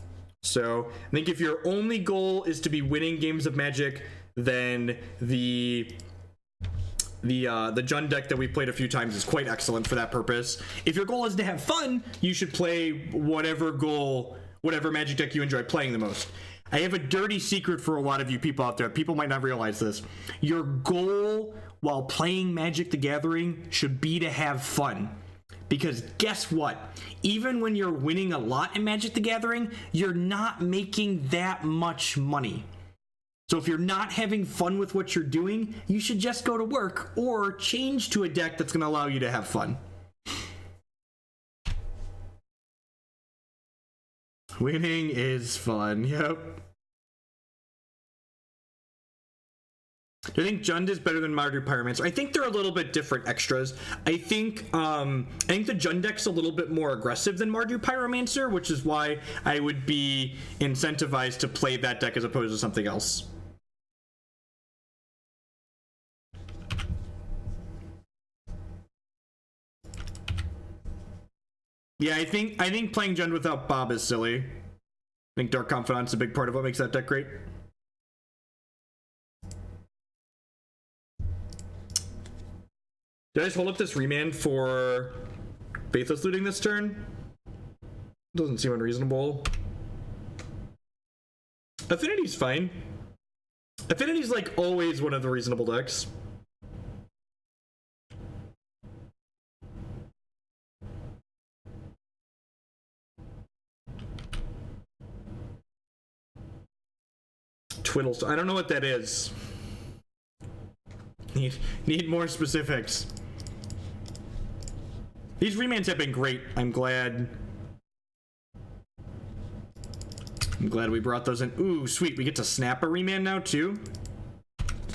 So I think if your only goal is to be winning games of Magic, then the Jund deck that we played a few times is quite excellent for that purpose. If your goal is to have fun, you should play whatever Magic deck you enjoy playing the most. I have a dirty secret for a lot of you people out there. People might not realize this. Your goal while playing Magic the Gathering should be to have fun. Because guess what? Even when you're winning a lot in Magic the Gathering, you're not making that much money. So if you're not having fun with what you're doing, you should just go to work or change to a deck that's going to allow you to have fun. Winning is fun, yep. Do you think Jund is better than Mardu Pyromancer? I think they're a little bit different extras. I think the Jund deck's a little bit more aggressive than Mardu Pyromancer, which is why I would be incentivized to play that deck as opposed to something else. Yeah, I think playing Jund without Bob is silly. I think Dark Confidant's a big part of what makes that deck great. Did I just hold up this Remand for Faithless Looting this turn? Doesn't seem unreasonable. Affinity's fine. Affinity's like always one of the reasonable decks. Twiddles. I don't know what that is. Need more specifics. These remands have been great. I'm glad we brought those in. Ooh, sweet. We get to snap a remand now too.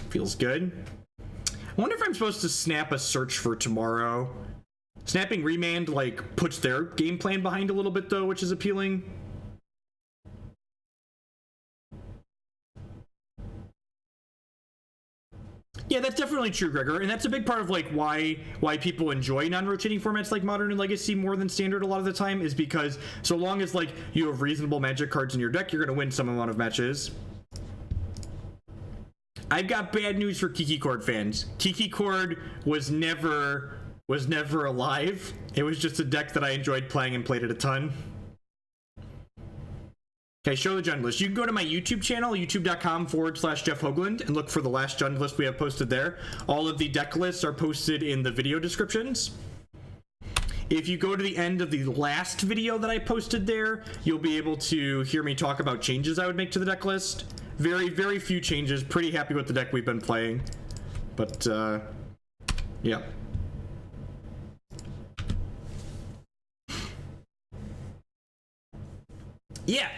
Feels good. I wonder if I'm supposed to snap a search for tomorrow. Snapping remand like puts their game plan behind a little bit though, which is appealing. Yeah, that's definitely true, Gregor, and that's a big part of like why people enjoy non-rotating formats like Modern and Legacy more than Standard a lot of the time, is because so long as like you have reasonable Magic cards in your deck, you're gonna win some amount of matches. I've got bad news for Kiki Cord fans. Kiki Cord was never alive. It was just a deck that I enjoyed playing and played it a ton. Okay, show the Jund list. You can go to my YouTube channel, youtube.com/Jeff Hoagland, and look for the last Jund list we have posted there. All of the deck lists are posted in the video descriptions. If you go to the end of the last video that I posted there, you'll be able to hear me talk about changes I would make to the deck list. Very, very few changes. Pretty happy with the deck we've been playing. But, yeah.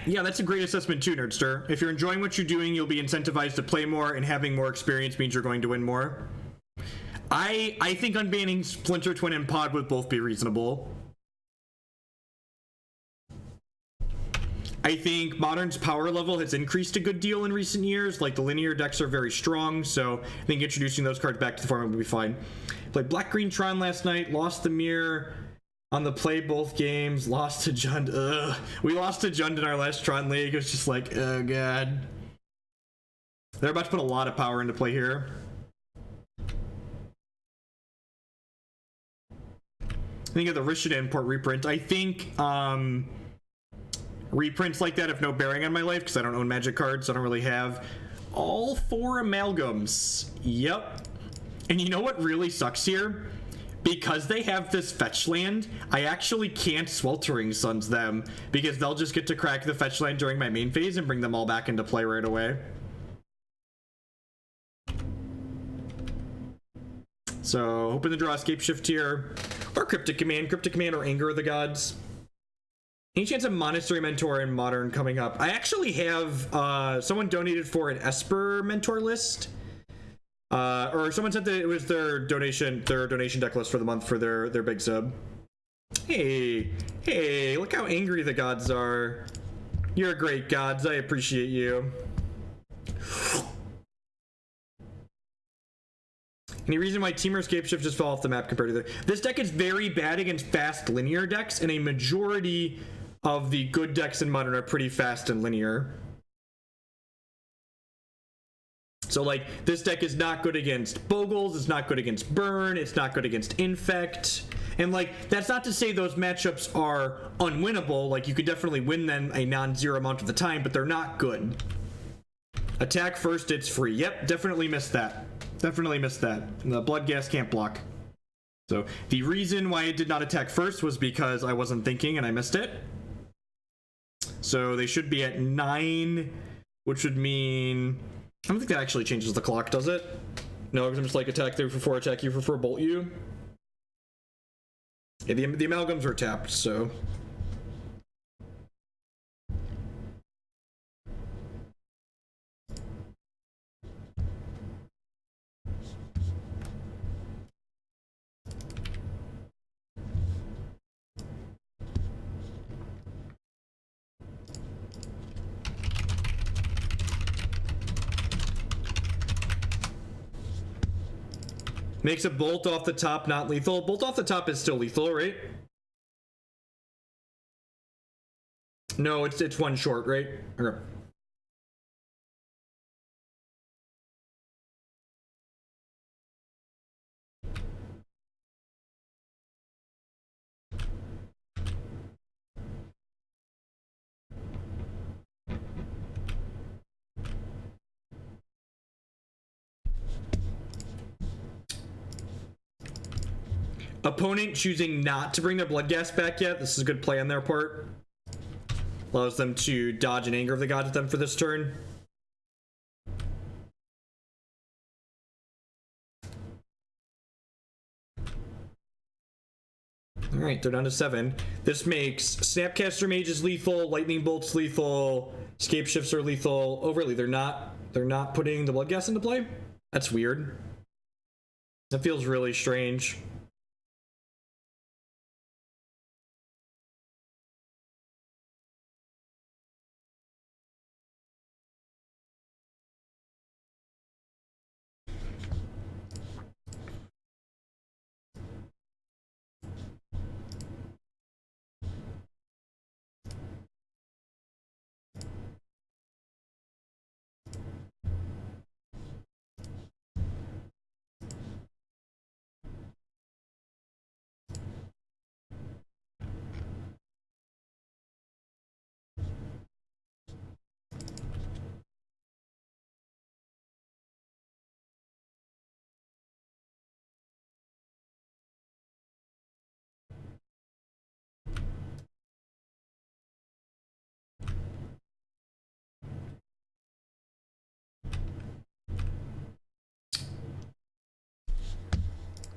Yeah, that's a great assessment too, Nerdster. If you're enjoying what you're doing, you'll be incentivized to play more, and having more experience means you're going to win more. I think unbanning Splinter Twin and Pod would both be reasonable. I think Modern's power level has increased a good deal in recent years. Like, the linear decks are very strong, so I think introducing those cards back to the format would be fine. Played Black-Green Tron last night, lost the mirror on the play both games, lost to Jund. Ugh. We lost to Jund in our last Tron League. It was just like, oh god. They're about to put a lot of power into play here. I think of the Rishida import reprint. I think reprints like that have no bearing on my life because I don't own Magic cards, so I don't really have all 4 amalgams. Yep. And you know what really sucks here? Because they have this fetch land, I actually can't Sweltering Suns them, because they'll just get to crack the fetch land during my main phase and bring them all back into play right away. So, hoping to draw Scapeshift here, or Cryptic Command or Anger of the Gods. Any chance of Monastery Mentor in Modern coming up? I actually have, someone donated for an Esper Mentor list. Or someone said that it was their donation deck list for the month for their big sub. Hey, look how angry the gods are. You're great, gods. I appreciate you. Any reason why Temur Scapeshift just fell off the map compared to this deck is very bad against fast linear decks, and a majority of the good decks in Modern are pretty fast and linear. So, like, this deck is not good against Bogles, it's not good against Burn, it's not good against Infect. And, like, that's not to say those matchups are unwinnable. Like, you could definitely win them a non-zero amount of the time, but they're not good. Attack first, it's free. Yep, definitely missed that. Definitely missed that. And the Blood Gas can't block. So, the reason why it did not attack first was because I wasn't thinking and I missed it. So, they should be at 9, which would mean... I don't think that actually changes the clock, does it? No, because I'm just like attack 3 for 4, attack you for 4, bolt you. Yeah, the amalgams are tapped, so... Makes a bolt off the top not lethal. Bolt off the top is still lethal, right? No, it's 1 short, right? Okay. Opponent choosing not to bring their Blood Gas back yet. This is a good play on their part. Allows them to dodge an Anger of the Gods at them for this turn. Alright, they're down to 7. This makes Snapcaster Mage is lethal, Lightning Bolt's lethal, Scapeshifts are lethal. Oh really, they're not putting the Blood Gas into play? That's weird. That feels really strange.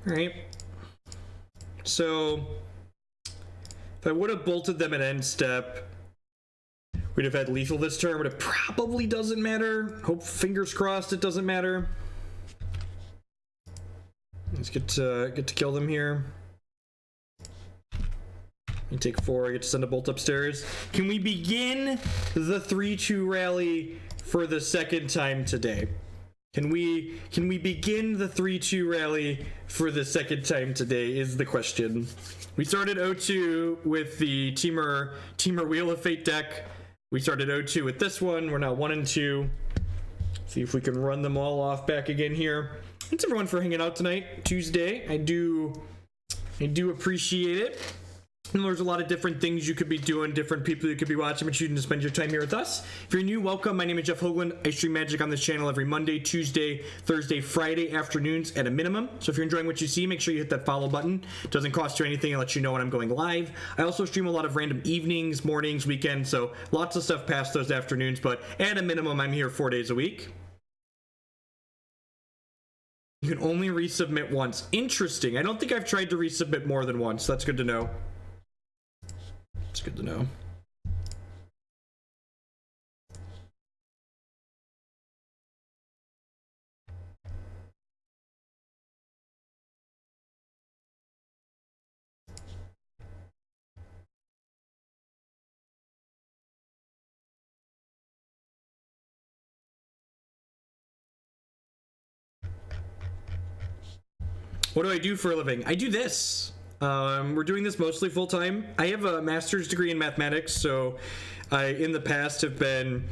Alright. So, if I would have bolted them at end step, we'd have had lethal this turn, but it probably doesn't matter. Hope, fingers crossed, it doesn't matter. Let's get to kill them here. You take 4, I get to send a bolt upstairs. Can we begin the 3-2 rally for the second time today? Can we begin the 3-2 rally for the second time today is the question. We started 0-2 with the Temur Wheel of Fate deck. We started 0-2 with this one. We're now 1-2. See if we can run them all off back again here. Thanks everyone for hanging out tonight, Tuesday. I do appreciate it. And there's a lot of different things you could be doing, different people you could be watching, but choosing to spend your time here with us. If you're new, welcome. My name is Jeff Hoagland. I stream Magic on this channel every Monday, Tuesday, Thursday, Friday afternoons at a minimum. So if you're enjoying what you see, make sure you hit that follow button. It doesn't cost you anything. It lets you know when I'm going live. I also stream a lot of random evenings, mornings, weekends, so lots of stuff past those afternoons, but at a minimum, I'm here 4 days a week. You can only resubmit once. Interesting. I don't think I've tried to resubmit more than once. That's good to know. It's good to know. What do I do for a living? I do this. We're doing this mostly full time. I have a master's degree in mathematics, so I, in the past, have been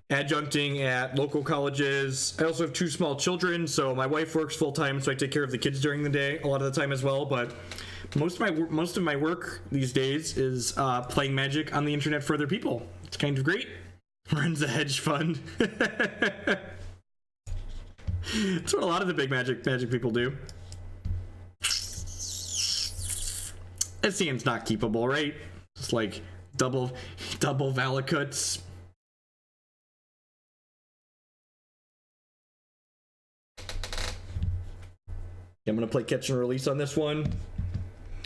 adjuncting at local colleges. I also have 2 small children, so my wife works full time, so I take care of the kids during the day a lot of the time as well. But most of my work these days is playing Magic on the internet for other people. It's kind of great. Runs a hedge fund. That's what a lot of the big Magic people do. That seems not keepable, right? Just like double Valakuts. I'm gonna play catch and release on this one,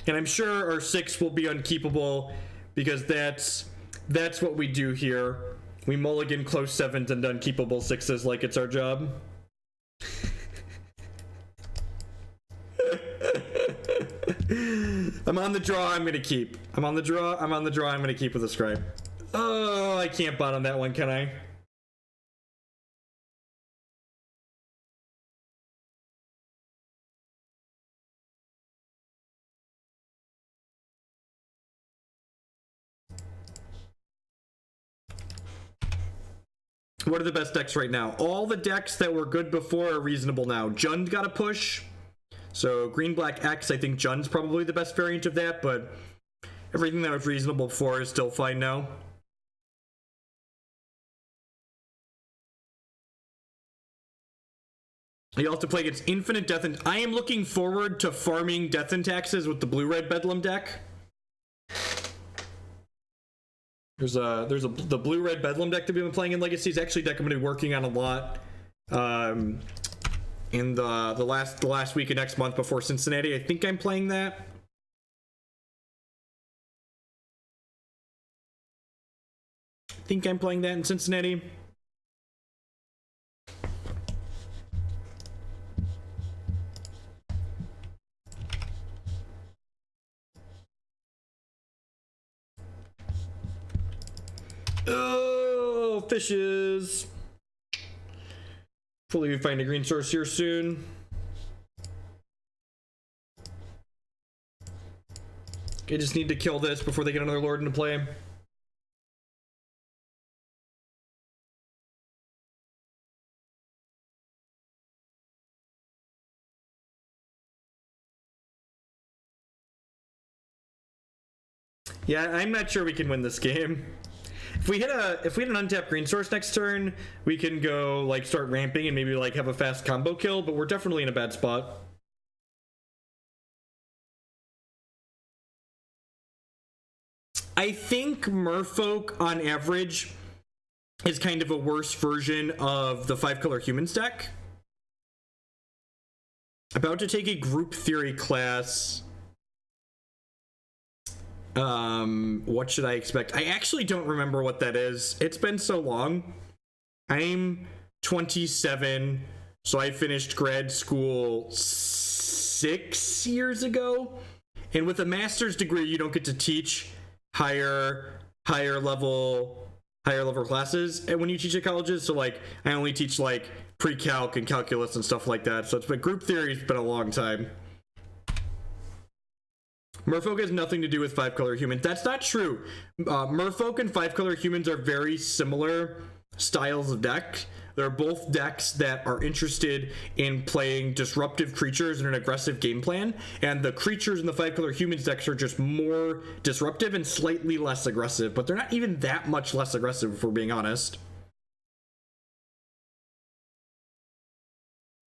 and I'm sure our 6 will be unkeepable because that's what we do here. We mulligan close 7s and unkeepable 6s like it's our job. I'm on the draw, I'm gonna keep. I'm on the draw, I'm gonna keep with a scribe. Oh, I can't bot on that one, can I? What are the best decks right now? All the decks that were good before are reasonable now. Jund got a push. So green, black, X, I think Jund's probably the best variant of that, but everything that was reasonable before is still fine now. You also play against Infinite Death, and I am looking forward to farming Death and Taxes with the blue-red Bedlam deck. There's the blue-red Bedlam deck that we've been playing in Legacy. It's actually a deck I'm going to be working on a lot. In the last week of next month before Cincinnati. I think I'm playing that. think I'm playing that in Cincinnati. Oh, fishes. Hopefully we find a green source here soon. I just need to kill this before they get another lord into play. Yeah, I'm not sure we can win this game. If we hit an untapped green source next turn, we can go like start ramping and maybe like have a fast combo kill, but we're definitely in a bad spot. I think Merfolk on average is kind of a worse version of the 5-color humans deck. About to take a group theory class. What should I expect? I actually don't remember what that is. It's been so long. I'm 27, so I finished grad school 6 years ago. And with a master's degree, you don't get to teach higher level classes and when you teach at colleges. So like I only teach like pre-calc and calculus and stuff like that. So it's been group theory's been a long time. Merfolk has nothing to do with 5-color humans. That's not true. Merfolk and 5-color humans are very similar styles of deck. They're both decks that are interested in playing disruptive creatures in an aggressive game plan, and the creatures in the 5-color humans decks are just more disruptive and slightly less aggressive, but they're not even that much less aggressive if we're being honest.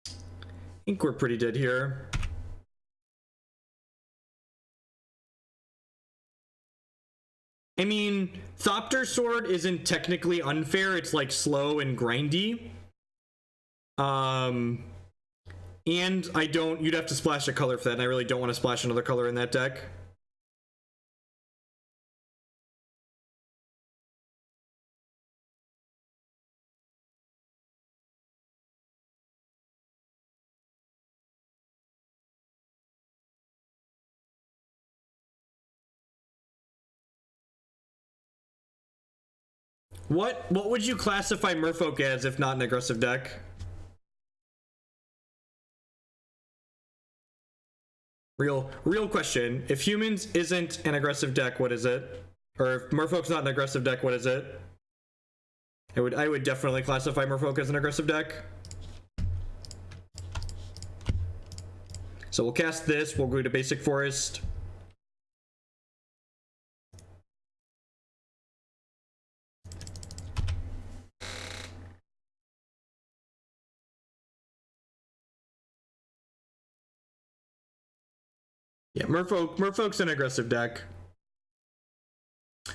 I think we're pretty dead here. I mean, Thopter Sword isn't technically unfair. It's like slow and grindy. And you'd have to splash a color for that, and I really don't want to splash another color in that deck. What would you classify Merfolk as if not an aggressive deck? Real question. If humans isn't an aggressive deck, what is it? Or if Merfolk's not an aggressive deck, what is it? I would definitely classify Merfolk as an aggressive deck. So we'll cast this, we'll go to Basic Forest. Yeah, Merfolk's an aggressive deck.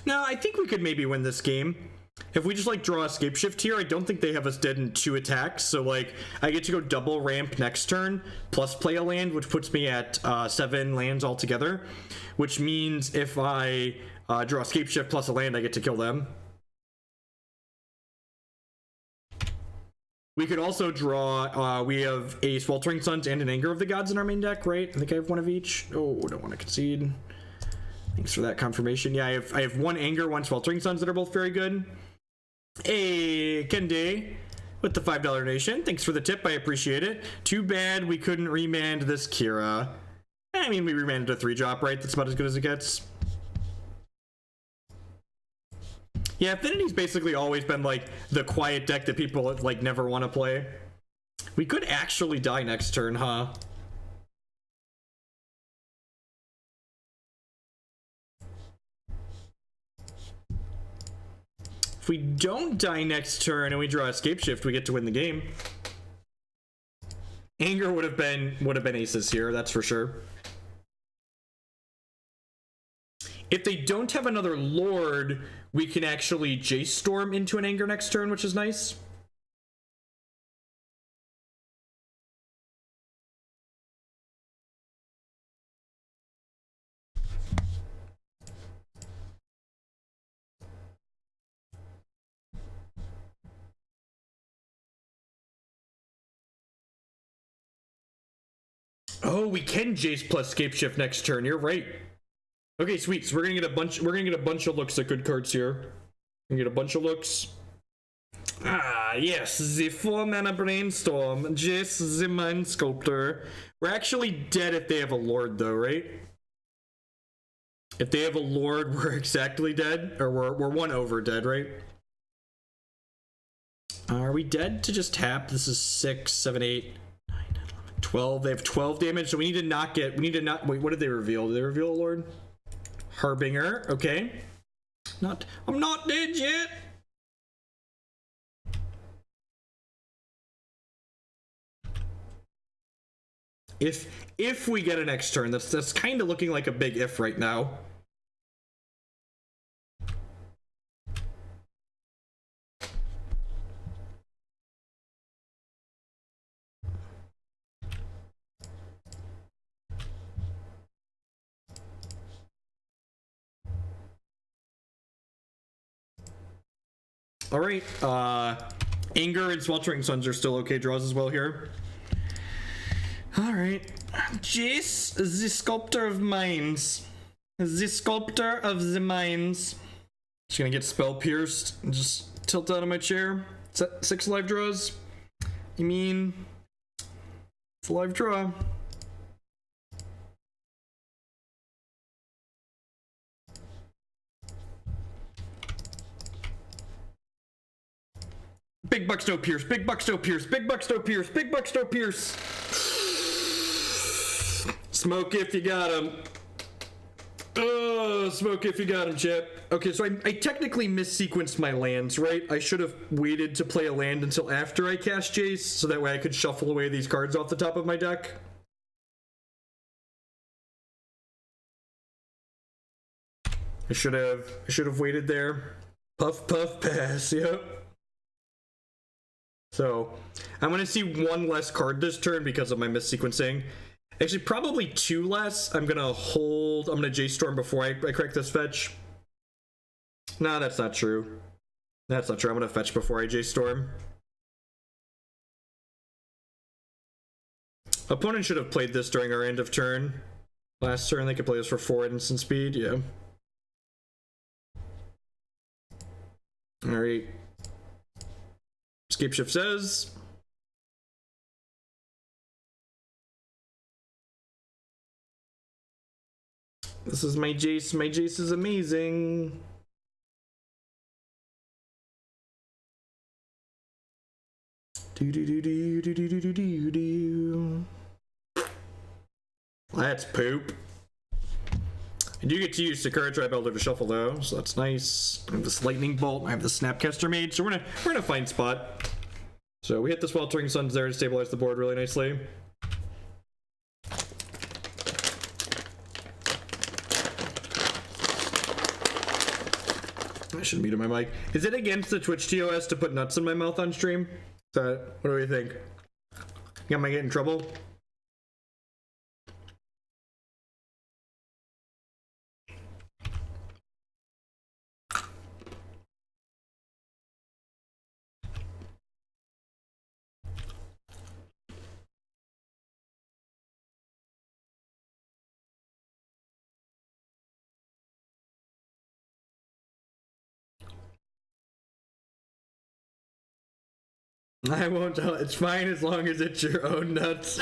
Now, I think we could maybe win this game. If we just like draw a Scapeshift here, I don't think they have us dead in 2 attacks. So like I get to go double ramp next turn plus play a land, which puts me at 7 lands altogether, which means if I draw a Scapeshift plus a land, I get to kill them. We could also draw, we have a Sweltering Suns and an Anger of the Gods in our main deck, right? I think I have one of each. Oh, don't want to concede. Thanks for that confirmation. Yeah, I have 1 Anger, 1 Sweltering Suns that are both very good. Hey, Kende with the $5 donation. Thanks for the tip, I appreciate it. Too bad we couldn't remand this Kira. I mean, we remanded a 3-drop, right? That's about as good as it gets. Yeah, Affinity's basically always been like the quiet deck that people like never want to play. We could actually die next turn, huh? If we don't die next turn and we draw a Scapeshift, we get to win the game. Anger would have been aces here, that's for sure. If they don't have another Lord, we can actually Jace Storm into an Anger next turn, which is nice. Oh, we can Jace plus Scapeshift next turn. You're right. Okay, sweet. So we're gonna get a bunch. We're gonna get a bunch of looks at good cards here. We're gonna get a bunch of looks. Ah, yes, the 4-mana Brainstorm, Jace the Mind Sculptor. We're actually dead if they have a Lord, though, right? If they have a Lord, we're exactly dead, or we're 1 over dead, right? Are we dead to just tap? This is 6, 7, 8, 9, 10, 11, 12. They have 12 damage, so we need to not get. We need to not. Wait, what did they reveal? Did they reveal a Lord? Harbinger. Okay. I'm not dead yet. If we get an next turn, that's kind of looking like a big if right now. All right, Anger and Sweltering Suns are still okay draws as well here. All right, Jace, the Sculptor of Minds. The Sculptor of the Minds. Just gonna get Spell Pierced and just tilt out of my chair. 6 live draws. You mean, it's a live draw. Big Buckstow Pierce, Big Buckstow Pierce, Big Buckstow Pierce, Big Buckstow Pierce. Smoke if you got him. Oh, smoke if you got him, Chip. Okay, so I technically missequenced my lands, right? I should have waited to play a land until after I cast Jace, so that way I could shuffle away these cards off the top of my deck. I should have waited there. Puff, puff, pass, yep. So, I'm going to see 1 less card this turn because of my missequencing. Actually, probably 2 less. I'm going to hold... I'm going to Jace Storm before I crack this fetch. No, that's not true. That's not true. I'm going to fetch before I Jace Storm. Opponent should have played this during our end of turn. Last turn, they could play this for 4 instant speed. Yeah. Alright. Scapeshift says... This is my Jace. My Jace is amazing. Let's poop. I do get to use Sakura-Tribe Elder to shuffle though, so that's nice. I have this Lightning Bolt. I have the Snapcaster Mage, so we're in a fine spot. So we hit the Sweltering Suns there to stabilize the board really nicely. I should mute my mic. Is it against the Twitch TOS to put nuts in my mouth on stream? What do we think? Am I getting in trouble? I won't tell. It's fine as long as it's your own nuts.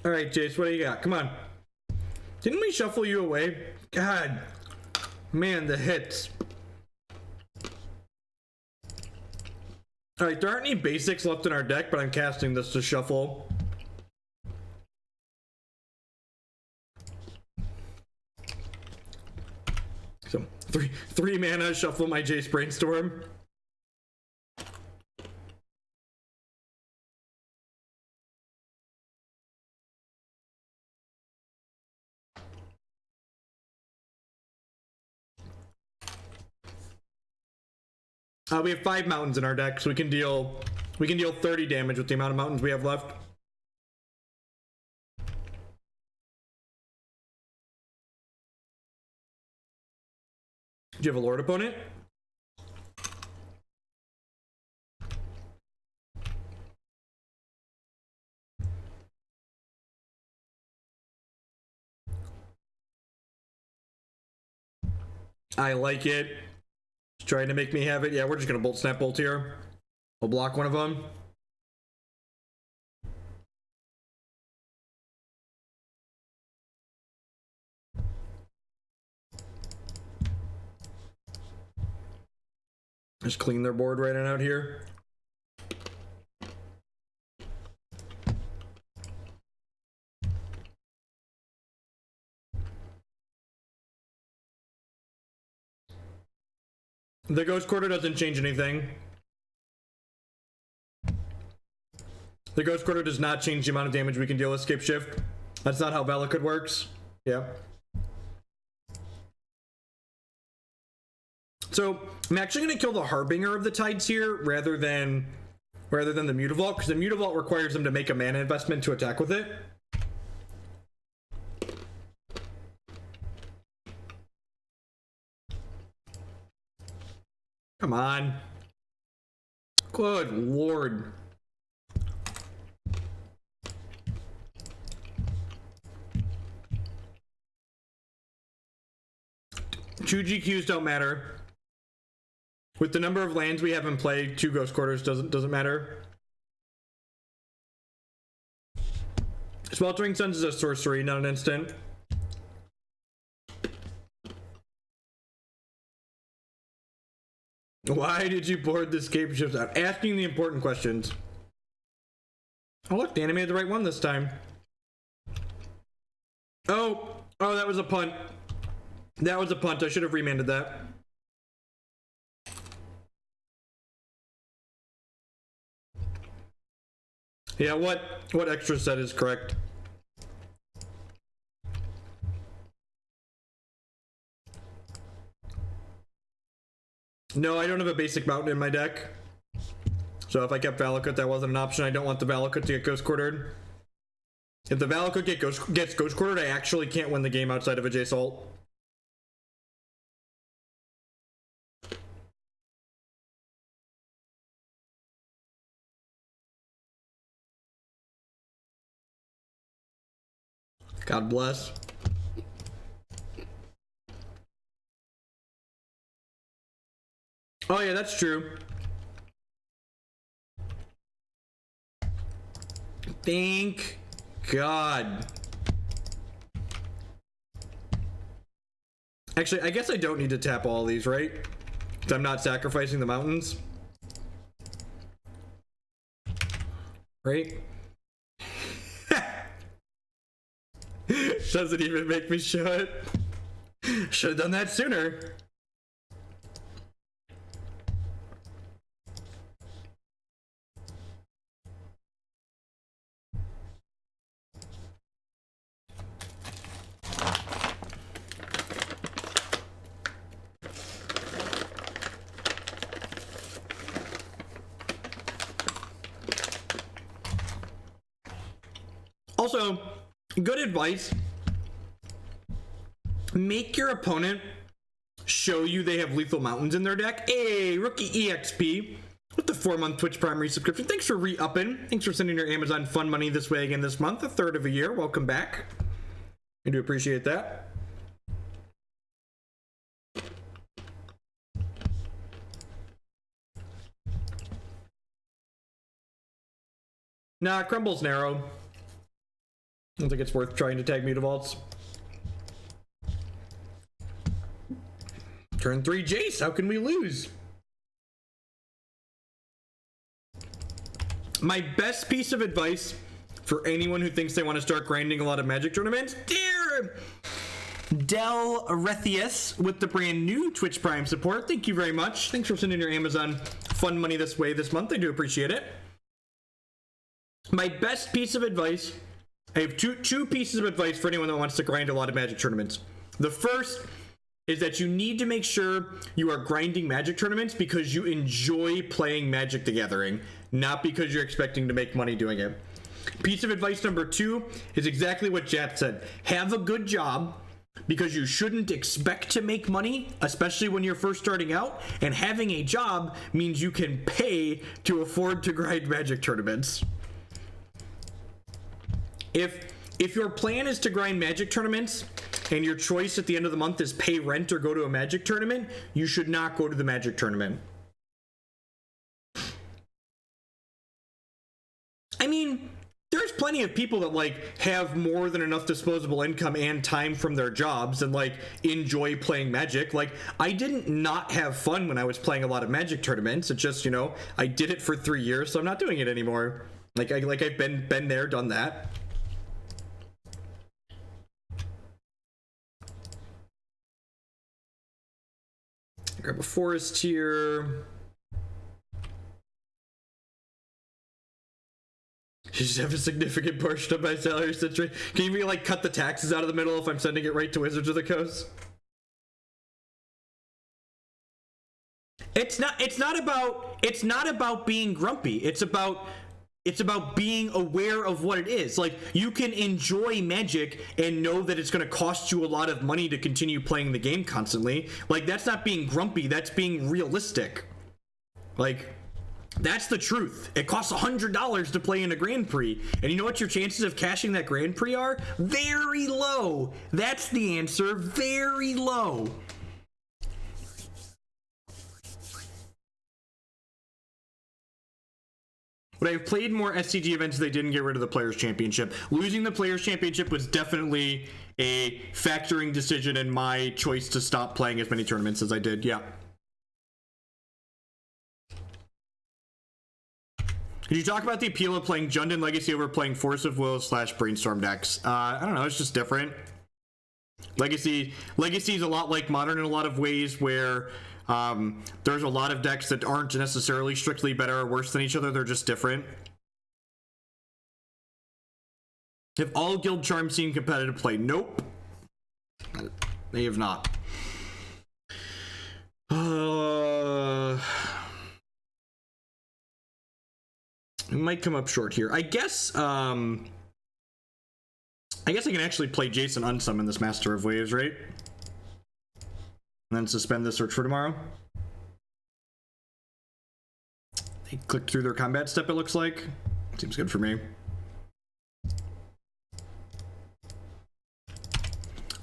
All right, Jace, what do you got? Come on. Didn't we shuffle you away? God, man, the hits. All right, there aren't any basics left in our deck, but I'm casting this to shuffle. So, three mana, shuffle my Jace Brainstorm. We have 5 mountains in our deck, so we can deal 30 damage with the amount of mountains we have left. Do you have a Lord opponent? I like it. Just trying to make me have it. Yeah, we're just gonna Bolt Snap Bolt here. We'll block one of them. Just clean their board right on out here. The Ghost Quarter doesn't change anything. The Ghost Quarter does not change the amount of damage we can deal with Scapeshift. That's not how Valakut works. Yeah. So I'm actually going to kill the Harbinger of the Tides here rather than the Mutavault, because the Mutavault requires them to make a mana investment to attack with it. Come on. Good lord. Two GQs don't matter. With the number of lands we have in play, 2 Ghost Quarters doesn't matter. Sweltering Suns is a sorcery, not an instant. Why did you board the Scapeshift out? Asking the important questions. Oh look, the animated the right one this time. Oh, that was a punt. That was a punt. I should have remanded that. Yeah, what extra set is correct? No, I don't have a basic mountain in my deck. So if I kept Valakut, that wasn't an option. I don't want the Valakut to get Ghost Quartered. If the Valakut gets Ghost Quartered, I actually can't win the game outside of a Jace ult. God bless. Oh yeah, that's true. Thank God. Actually, I guess I don't need to tap all these, right? Because I'm not sacrificing the mountains. Right? Doesn't even make me show it. Should have done that sooner. Also, good advice. Make your opponent show you they have lethal mountains in their deck. Hey, Rookie EXP with the 4-month Twitch Prime resubscription. Thanks for re-upping. Thanks for sending your Amazon fun money this way again this month. A third of a year. Welcome back. I do appreciate that. Nah, Crumble's narrow. I don't think it's worth trying to tag Mutavaults. Turn 3 Jace, how can we lose? My best piece of advice for anyone who thinks they want to start grinding a lot of Magic tournaments, dear Del Rethius with the brand new Twitch Prime support. Thank you very much. Thanks for sending your Amazon fun money this way this month. I do appreciate it. My best piece of advice, I have two pieces of advice for anyone that wants to grind a lot of Magic tournaments. The first is that you need to make sure you are grinding Magic tournaments because you enjoy playing Magic the Gathering, not because you're expecting to make money doing it. Piece of advice number 2 is exactly what Jat said. Have a good job, because you shouldn't expect to make money, especially when you're first starting out, and having a job means you can pay to afford to grind Magic tournaments. If your plan is to grind Magic tournaments and your choice at the end of the month is pay rent or go to a Magic tournament, you should not go to the Magic tournament. I mean, there's plenty of people that like have more than enough disposable income and time from their jobs and like enjoy playing Magic. Like, I didn't not have fun when I was playing a lot of Magic tournaments. It's just, you know, I did it for 3 years, so I'm not doing it anymore. Like I've been there, done that. Grab a forest here. You just have a significant portion of my salary situation. Can you like cut the taxes out of the middle if I'm sending it right to Wizards of the Coast? It's not about being grumpy. It's about being aware of what it is. Like, you can enjoy Magic and know that it's going to cost you a lot of money to continue playing the game constantly. Like, that's not being grumpy, that's being realistic. Like, that's the truth. It costs $100 to play in a Grand Prix, and you know what your chances of cashing that Grand Prix are? Very low. That's the answer. Very low. But I've played more SCG events, they didn't get rid of the Players' Championship. Losing the Players' Championship was definitely a factoring decision in my choice to stop playing as many tournaments as I did, yeah. Could you talk about the appeal of playing Jundin Legacy over playing Force of Will / Brainstorm decks? I don't know, it's just different. Legacy is a lot like Modern in a lot of ways, where there's a lot of decks that aren't necessarily strictly better or worse than each other, they're just different. Have all guild charms seen competitive play? Nope. They have not. It might come up short here. I guess I can actually play Jace and unsummon this Master of Waves, right? And then suspend the search for tomorrow. They clicked through their combat step, it looks like. Seems good for me.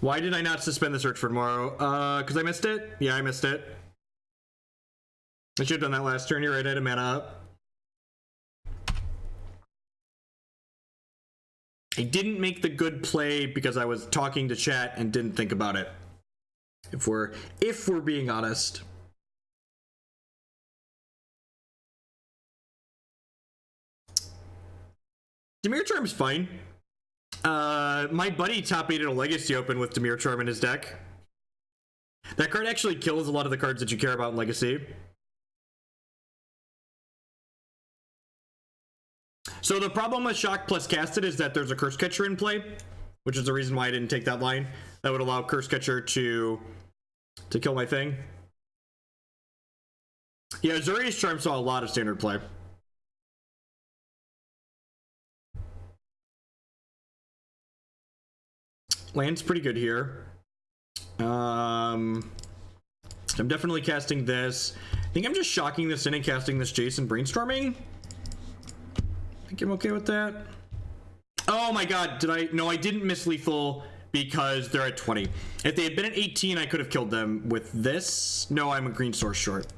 Why did I not suspend the search for tomorrow? Because I missed it? Yeah, I missed it. I should have done that last turn. You're right, I had a mana up. I didn't make the good play because I was talking to chat and didn't think about it. If we're being honest. Temur Charm's fine. My buddy top 8 at a Legacy Open with Temur Charm in his deck. That card actually kills a lot of the cards that you care about in Legacy. So the problem with Shock plus Casted is that there's a Curse Catcher in play, which is the reason why I didn't take that line. That would allow Curse Catcher to kill my thing. Yeah, Azorius Charm saw a lot of standard play. Land's pretty good here. I'm definitely casting this. I think I'm just shocking this in and casting this Jace and Brainstorming. I think I'm okay with that. Oh my god, no, I didn't miss lethal because they're at 20. If they had been at 18, I could have killed them with this. No, I'm a green source short.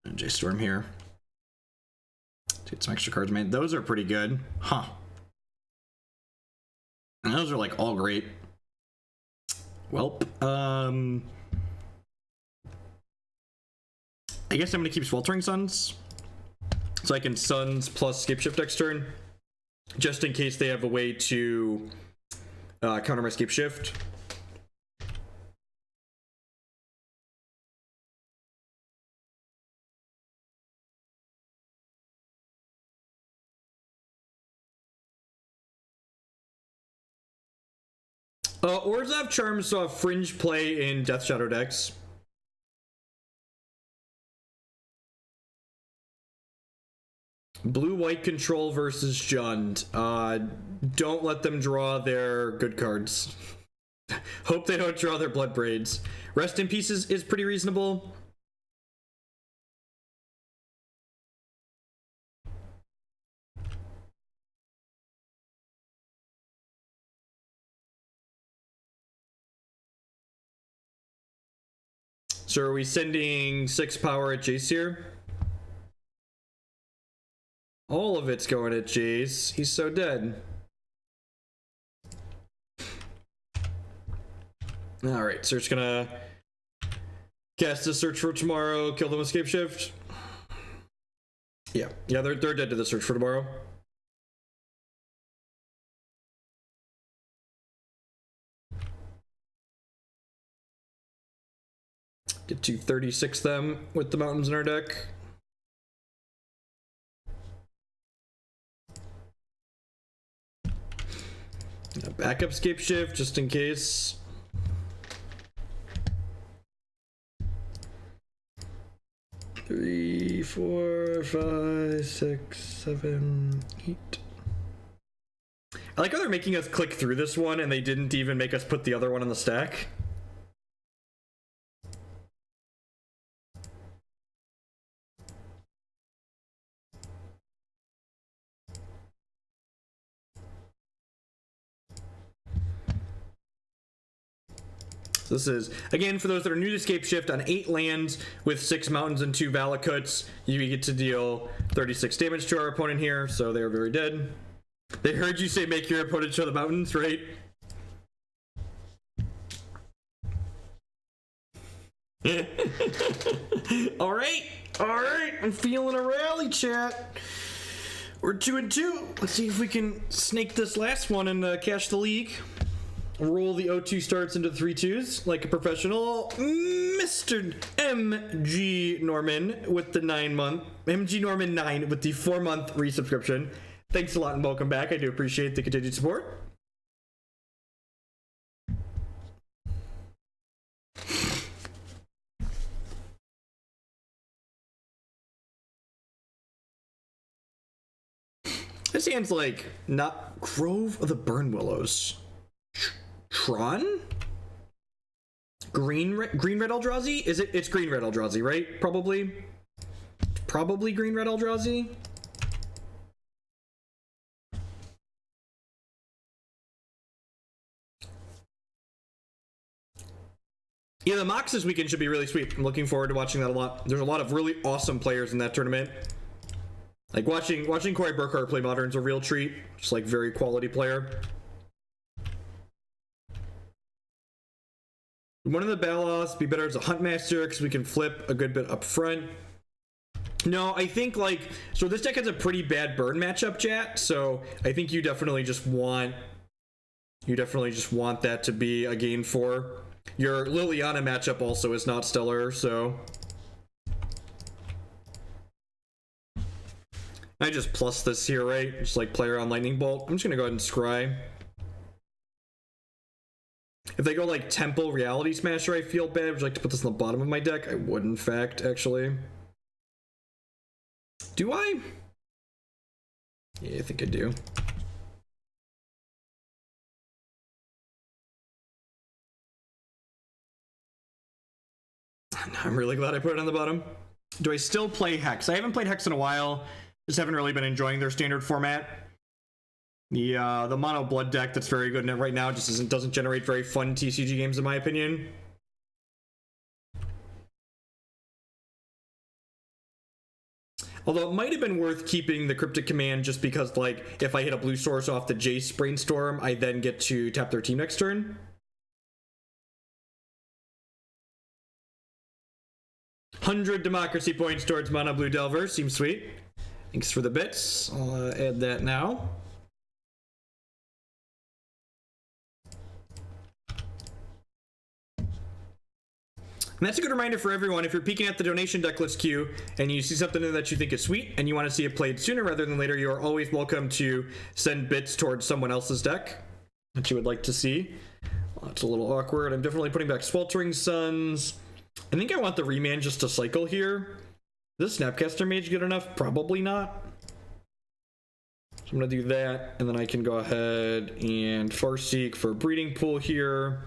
Jace Storm here. Get some extra cards, man. Those are pretty good. Huh. And those are like all great. Welp. I guess I'm gonna keep Sweltering Suns. So I can Suns plus Scapeshift next turn, just in case they have a way to counter my Scapeshift. Orzhov Charm saw fringe play in Death Shadow decks. Blue-white control versus Jund. Don't let them draw their good cards. Hope they don't draw their blood braids. Rest in Peace is pretty reasonable. So are we sending 6 power at Jace here? All of it's going at Jace. He's so dead. Alright, so we're just gonna cast a Search for Tomorrow, kill them with Scapeshift. Yeah, they're dead to the Search for Tomorrow. Get to 36 them with the mountains in our deck. Backup Scapeshift just in case. Three, 4, 5, 6, 7, 8. I like how they're making us click through this one and they didn't even make us put the other one on the stack. So this is, again, for those that are new to Scapeshift, on 8 lands with 6 mountains and 2 Valakuts, you get to deal 36 damage to our opponent here, so they are very dead. They heard you say make your opponent show the mountains, right? Alright, I'm feeling a rally, chat. We're 2-2. Let's see if we can snake this last one and cash the league. Roll the O2 starts into 3-2s like a professional. Mr. MG Norman with the 9-month. MG Norman 9 with the 4-month resubscription. Thanks a lot and welcome back. I do appreciate the continued support. This hand's like not Grove of the Burn Willows. Tron? Green red Eldrazi? Is it? It's green red Eldrazi, right? Probably green red Eldrazi. Yeah, the Mox this weekend should be really sweet. I'm looking forward to watching that a lot. There's a lot of really awesome players in that tournament. Like watching Corey Burkhart play Modern's a real treat. Just like very quality player. One of the Baloths be better as a Huntmaster because we can flip a good bit up front. No, I think like, so this deck has a pretty bad burn matchup, chat. So I think you definitely just want that to be a gain 4. Your Liliana matchup also is not stellar, so I just plus this here, right? Just like play around Lightning Bolt. I'm just gonna go ahead and scry. If they go like Temple Reality Smasher, I feel bad. Would you like to put this on the bottom of my deck? I would, in fact, actually. Do I? Yeah, I think I do. I'm really glad I put it on the bottom. Do I still play Hex? I haven't played Hex in a while. Just haven't really been enjoying their standard format. The mono blood deck that's very good in it right now just doesn't generate very fun TCG games in my opinion. Although it might have been worth keeping the Cryptic Command just because, like, if I hit a blue source off the Jace Brainstorm, I then get to tap their team next turn. 100 democracy points towards Mono Blue Delver. Seems sweet. Thanks for the bits. I'll add that now. And that's a good reminder for everyone. If you're peeking at the donation decklist queue and you see something that you think is sweet and you want to see it played sooner rather than later, you are always welcome to send bits towards someone else's deck that you would like to see. That's a little awkward. I'm definitely putting back Sweltering Suns. I think I want the Remand just to cycle here. Is this Snapcaster Mage good enough? Probably not. So I'm gonna do that, and then I can go ahead and Farseek for a breeding pool here.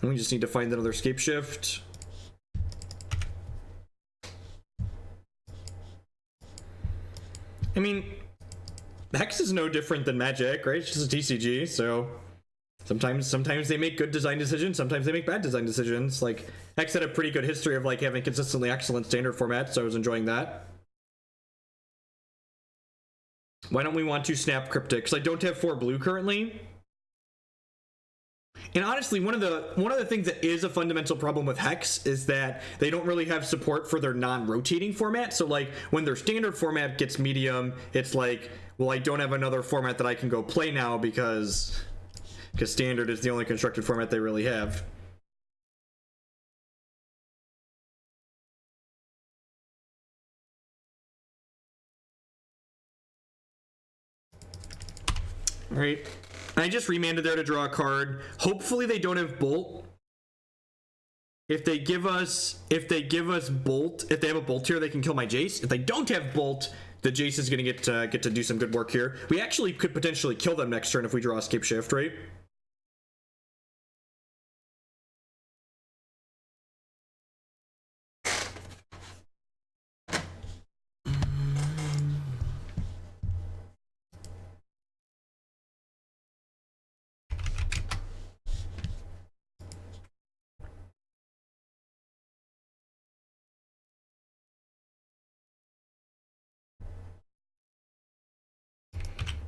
And we just need to find another Scapeshift. I mean, Hex is no different than Magic, right? It's just a TCG, so sometimes they make good design decisions, sometimes they make bad design decisions. Like, Hex had a pretty good history of like having consistently excellent standard format, so I was enjoying that. Why don't we want to snap Cryptic? Because I don't have 4 blue currently. And honestly, one of the things that is a fundamental problem with Hex is that they don't really have support for their non-rotating format. So like when their standard format gets medium, it's like, well, I don't have another format that I can go play now because standard is the only constructed format they really have. All right. I just remanded there to draw a card. Hopefully they don't have Bolt. If they give us Bolt, if they have a Bolt here, they can kill my Jace. If they don't have Bolt, the Jace is gonna get to do some good work here. We actually could potentially kill them next turn if we draw a Scapeshift, right?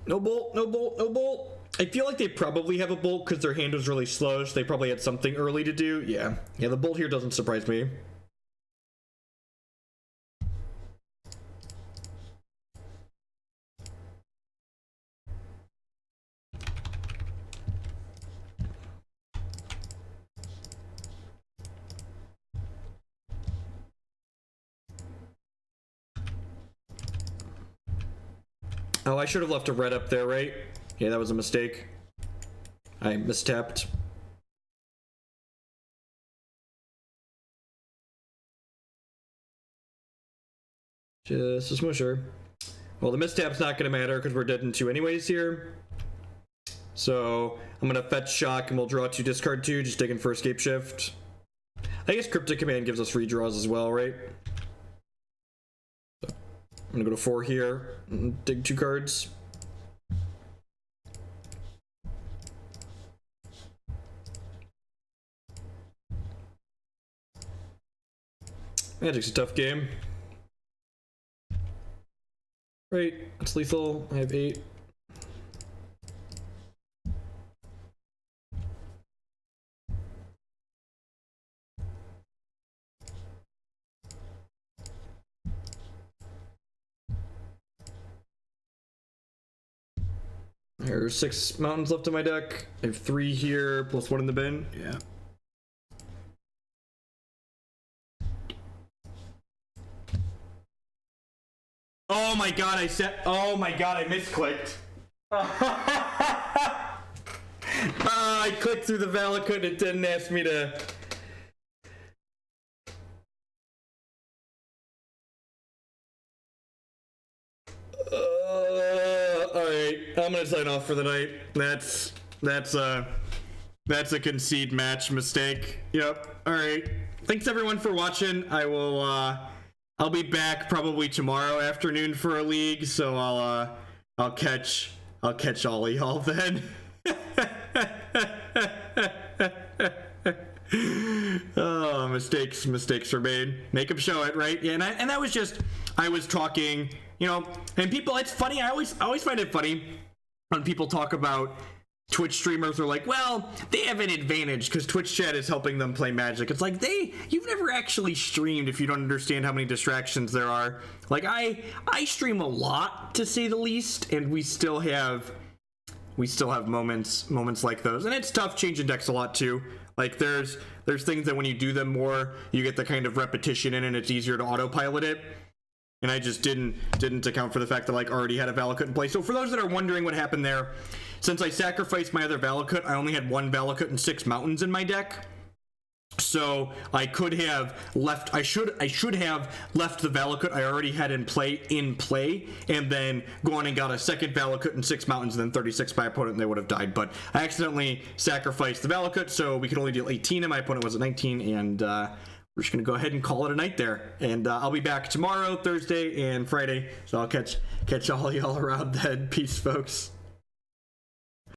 No Bolt, no Bolt, no Bolt. I feel like they probably have a Bolt because their hand was really slow, so they probably had something early to do. Yeah, the Bolt here doesn't surprise me. Oh, I should have left a red up there, right? Yeah, that was a mistake. I mistapped. Just a smusher. Well, the mistap's not going to matter because we're dead in 2 anyways here. So I'm going to fetch Shock and we'll draw 2, discard 2, just digging for a Scapeshift. I guess Cryptic Command gives us redraws as well, right? So I'm going to go to 4 here and dig 2 cards. Magic's a tough game. Right, it's lethal. I have 8. There's 6 mountains left in my deck. I have 3 here, plus 1 in the bin. Yeah. Oh my god, oh my god, I misclicked. I clicked through the Valakut and it didn't ask me to. Alright, I'm gonna sign off for the night. That's a concede match mistake. Yep. Alright. Thanks everyone for watching. I'll be back probably tomorrow afternoon for a league, so I'll catch all of y'all then. Oh, mistakes were made. Make them show it, right? Yeah, and that was just, I was talking, you know, and people, it's funny, I always find it funny when people talk about Twitch streamers are like, well, they have an advantage because Twitch chat is helping them play Magic. It's like, you've never actually streamed if you don't understand how many distractions there are. Like, I stream a lot, to say the least, and we still have moments like those. And it's tough changing decks a lot too. Like, there's things that when you do them more, you get the kind of repetition in and it's easier to autopilot it. And I just didn't account for the fact that, like, already had a Valakut in play. So for those that are wondering what happened there, since I sacrificed my other Valakut, I only had 1 Valakut and 6 mountains in my deck. So I could have left. I should have left the Valakut I already had in play, and then gone and got a second Valakut and 6 mountains, and then 36 by opponent, and they would have died. But I accidentally sacrificed the Valakut, so we could only deal 18, and my opponent was at 19, and we're just gonna go ahead and call it a night there. And I'll be back tomorrow, Thursday, and Friday. So I'll catch all y'all around then. Peace, folks.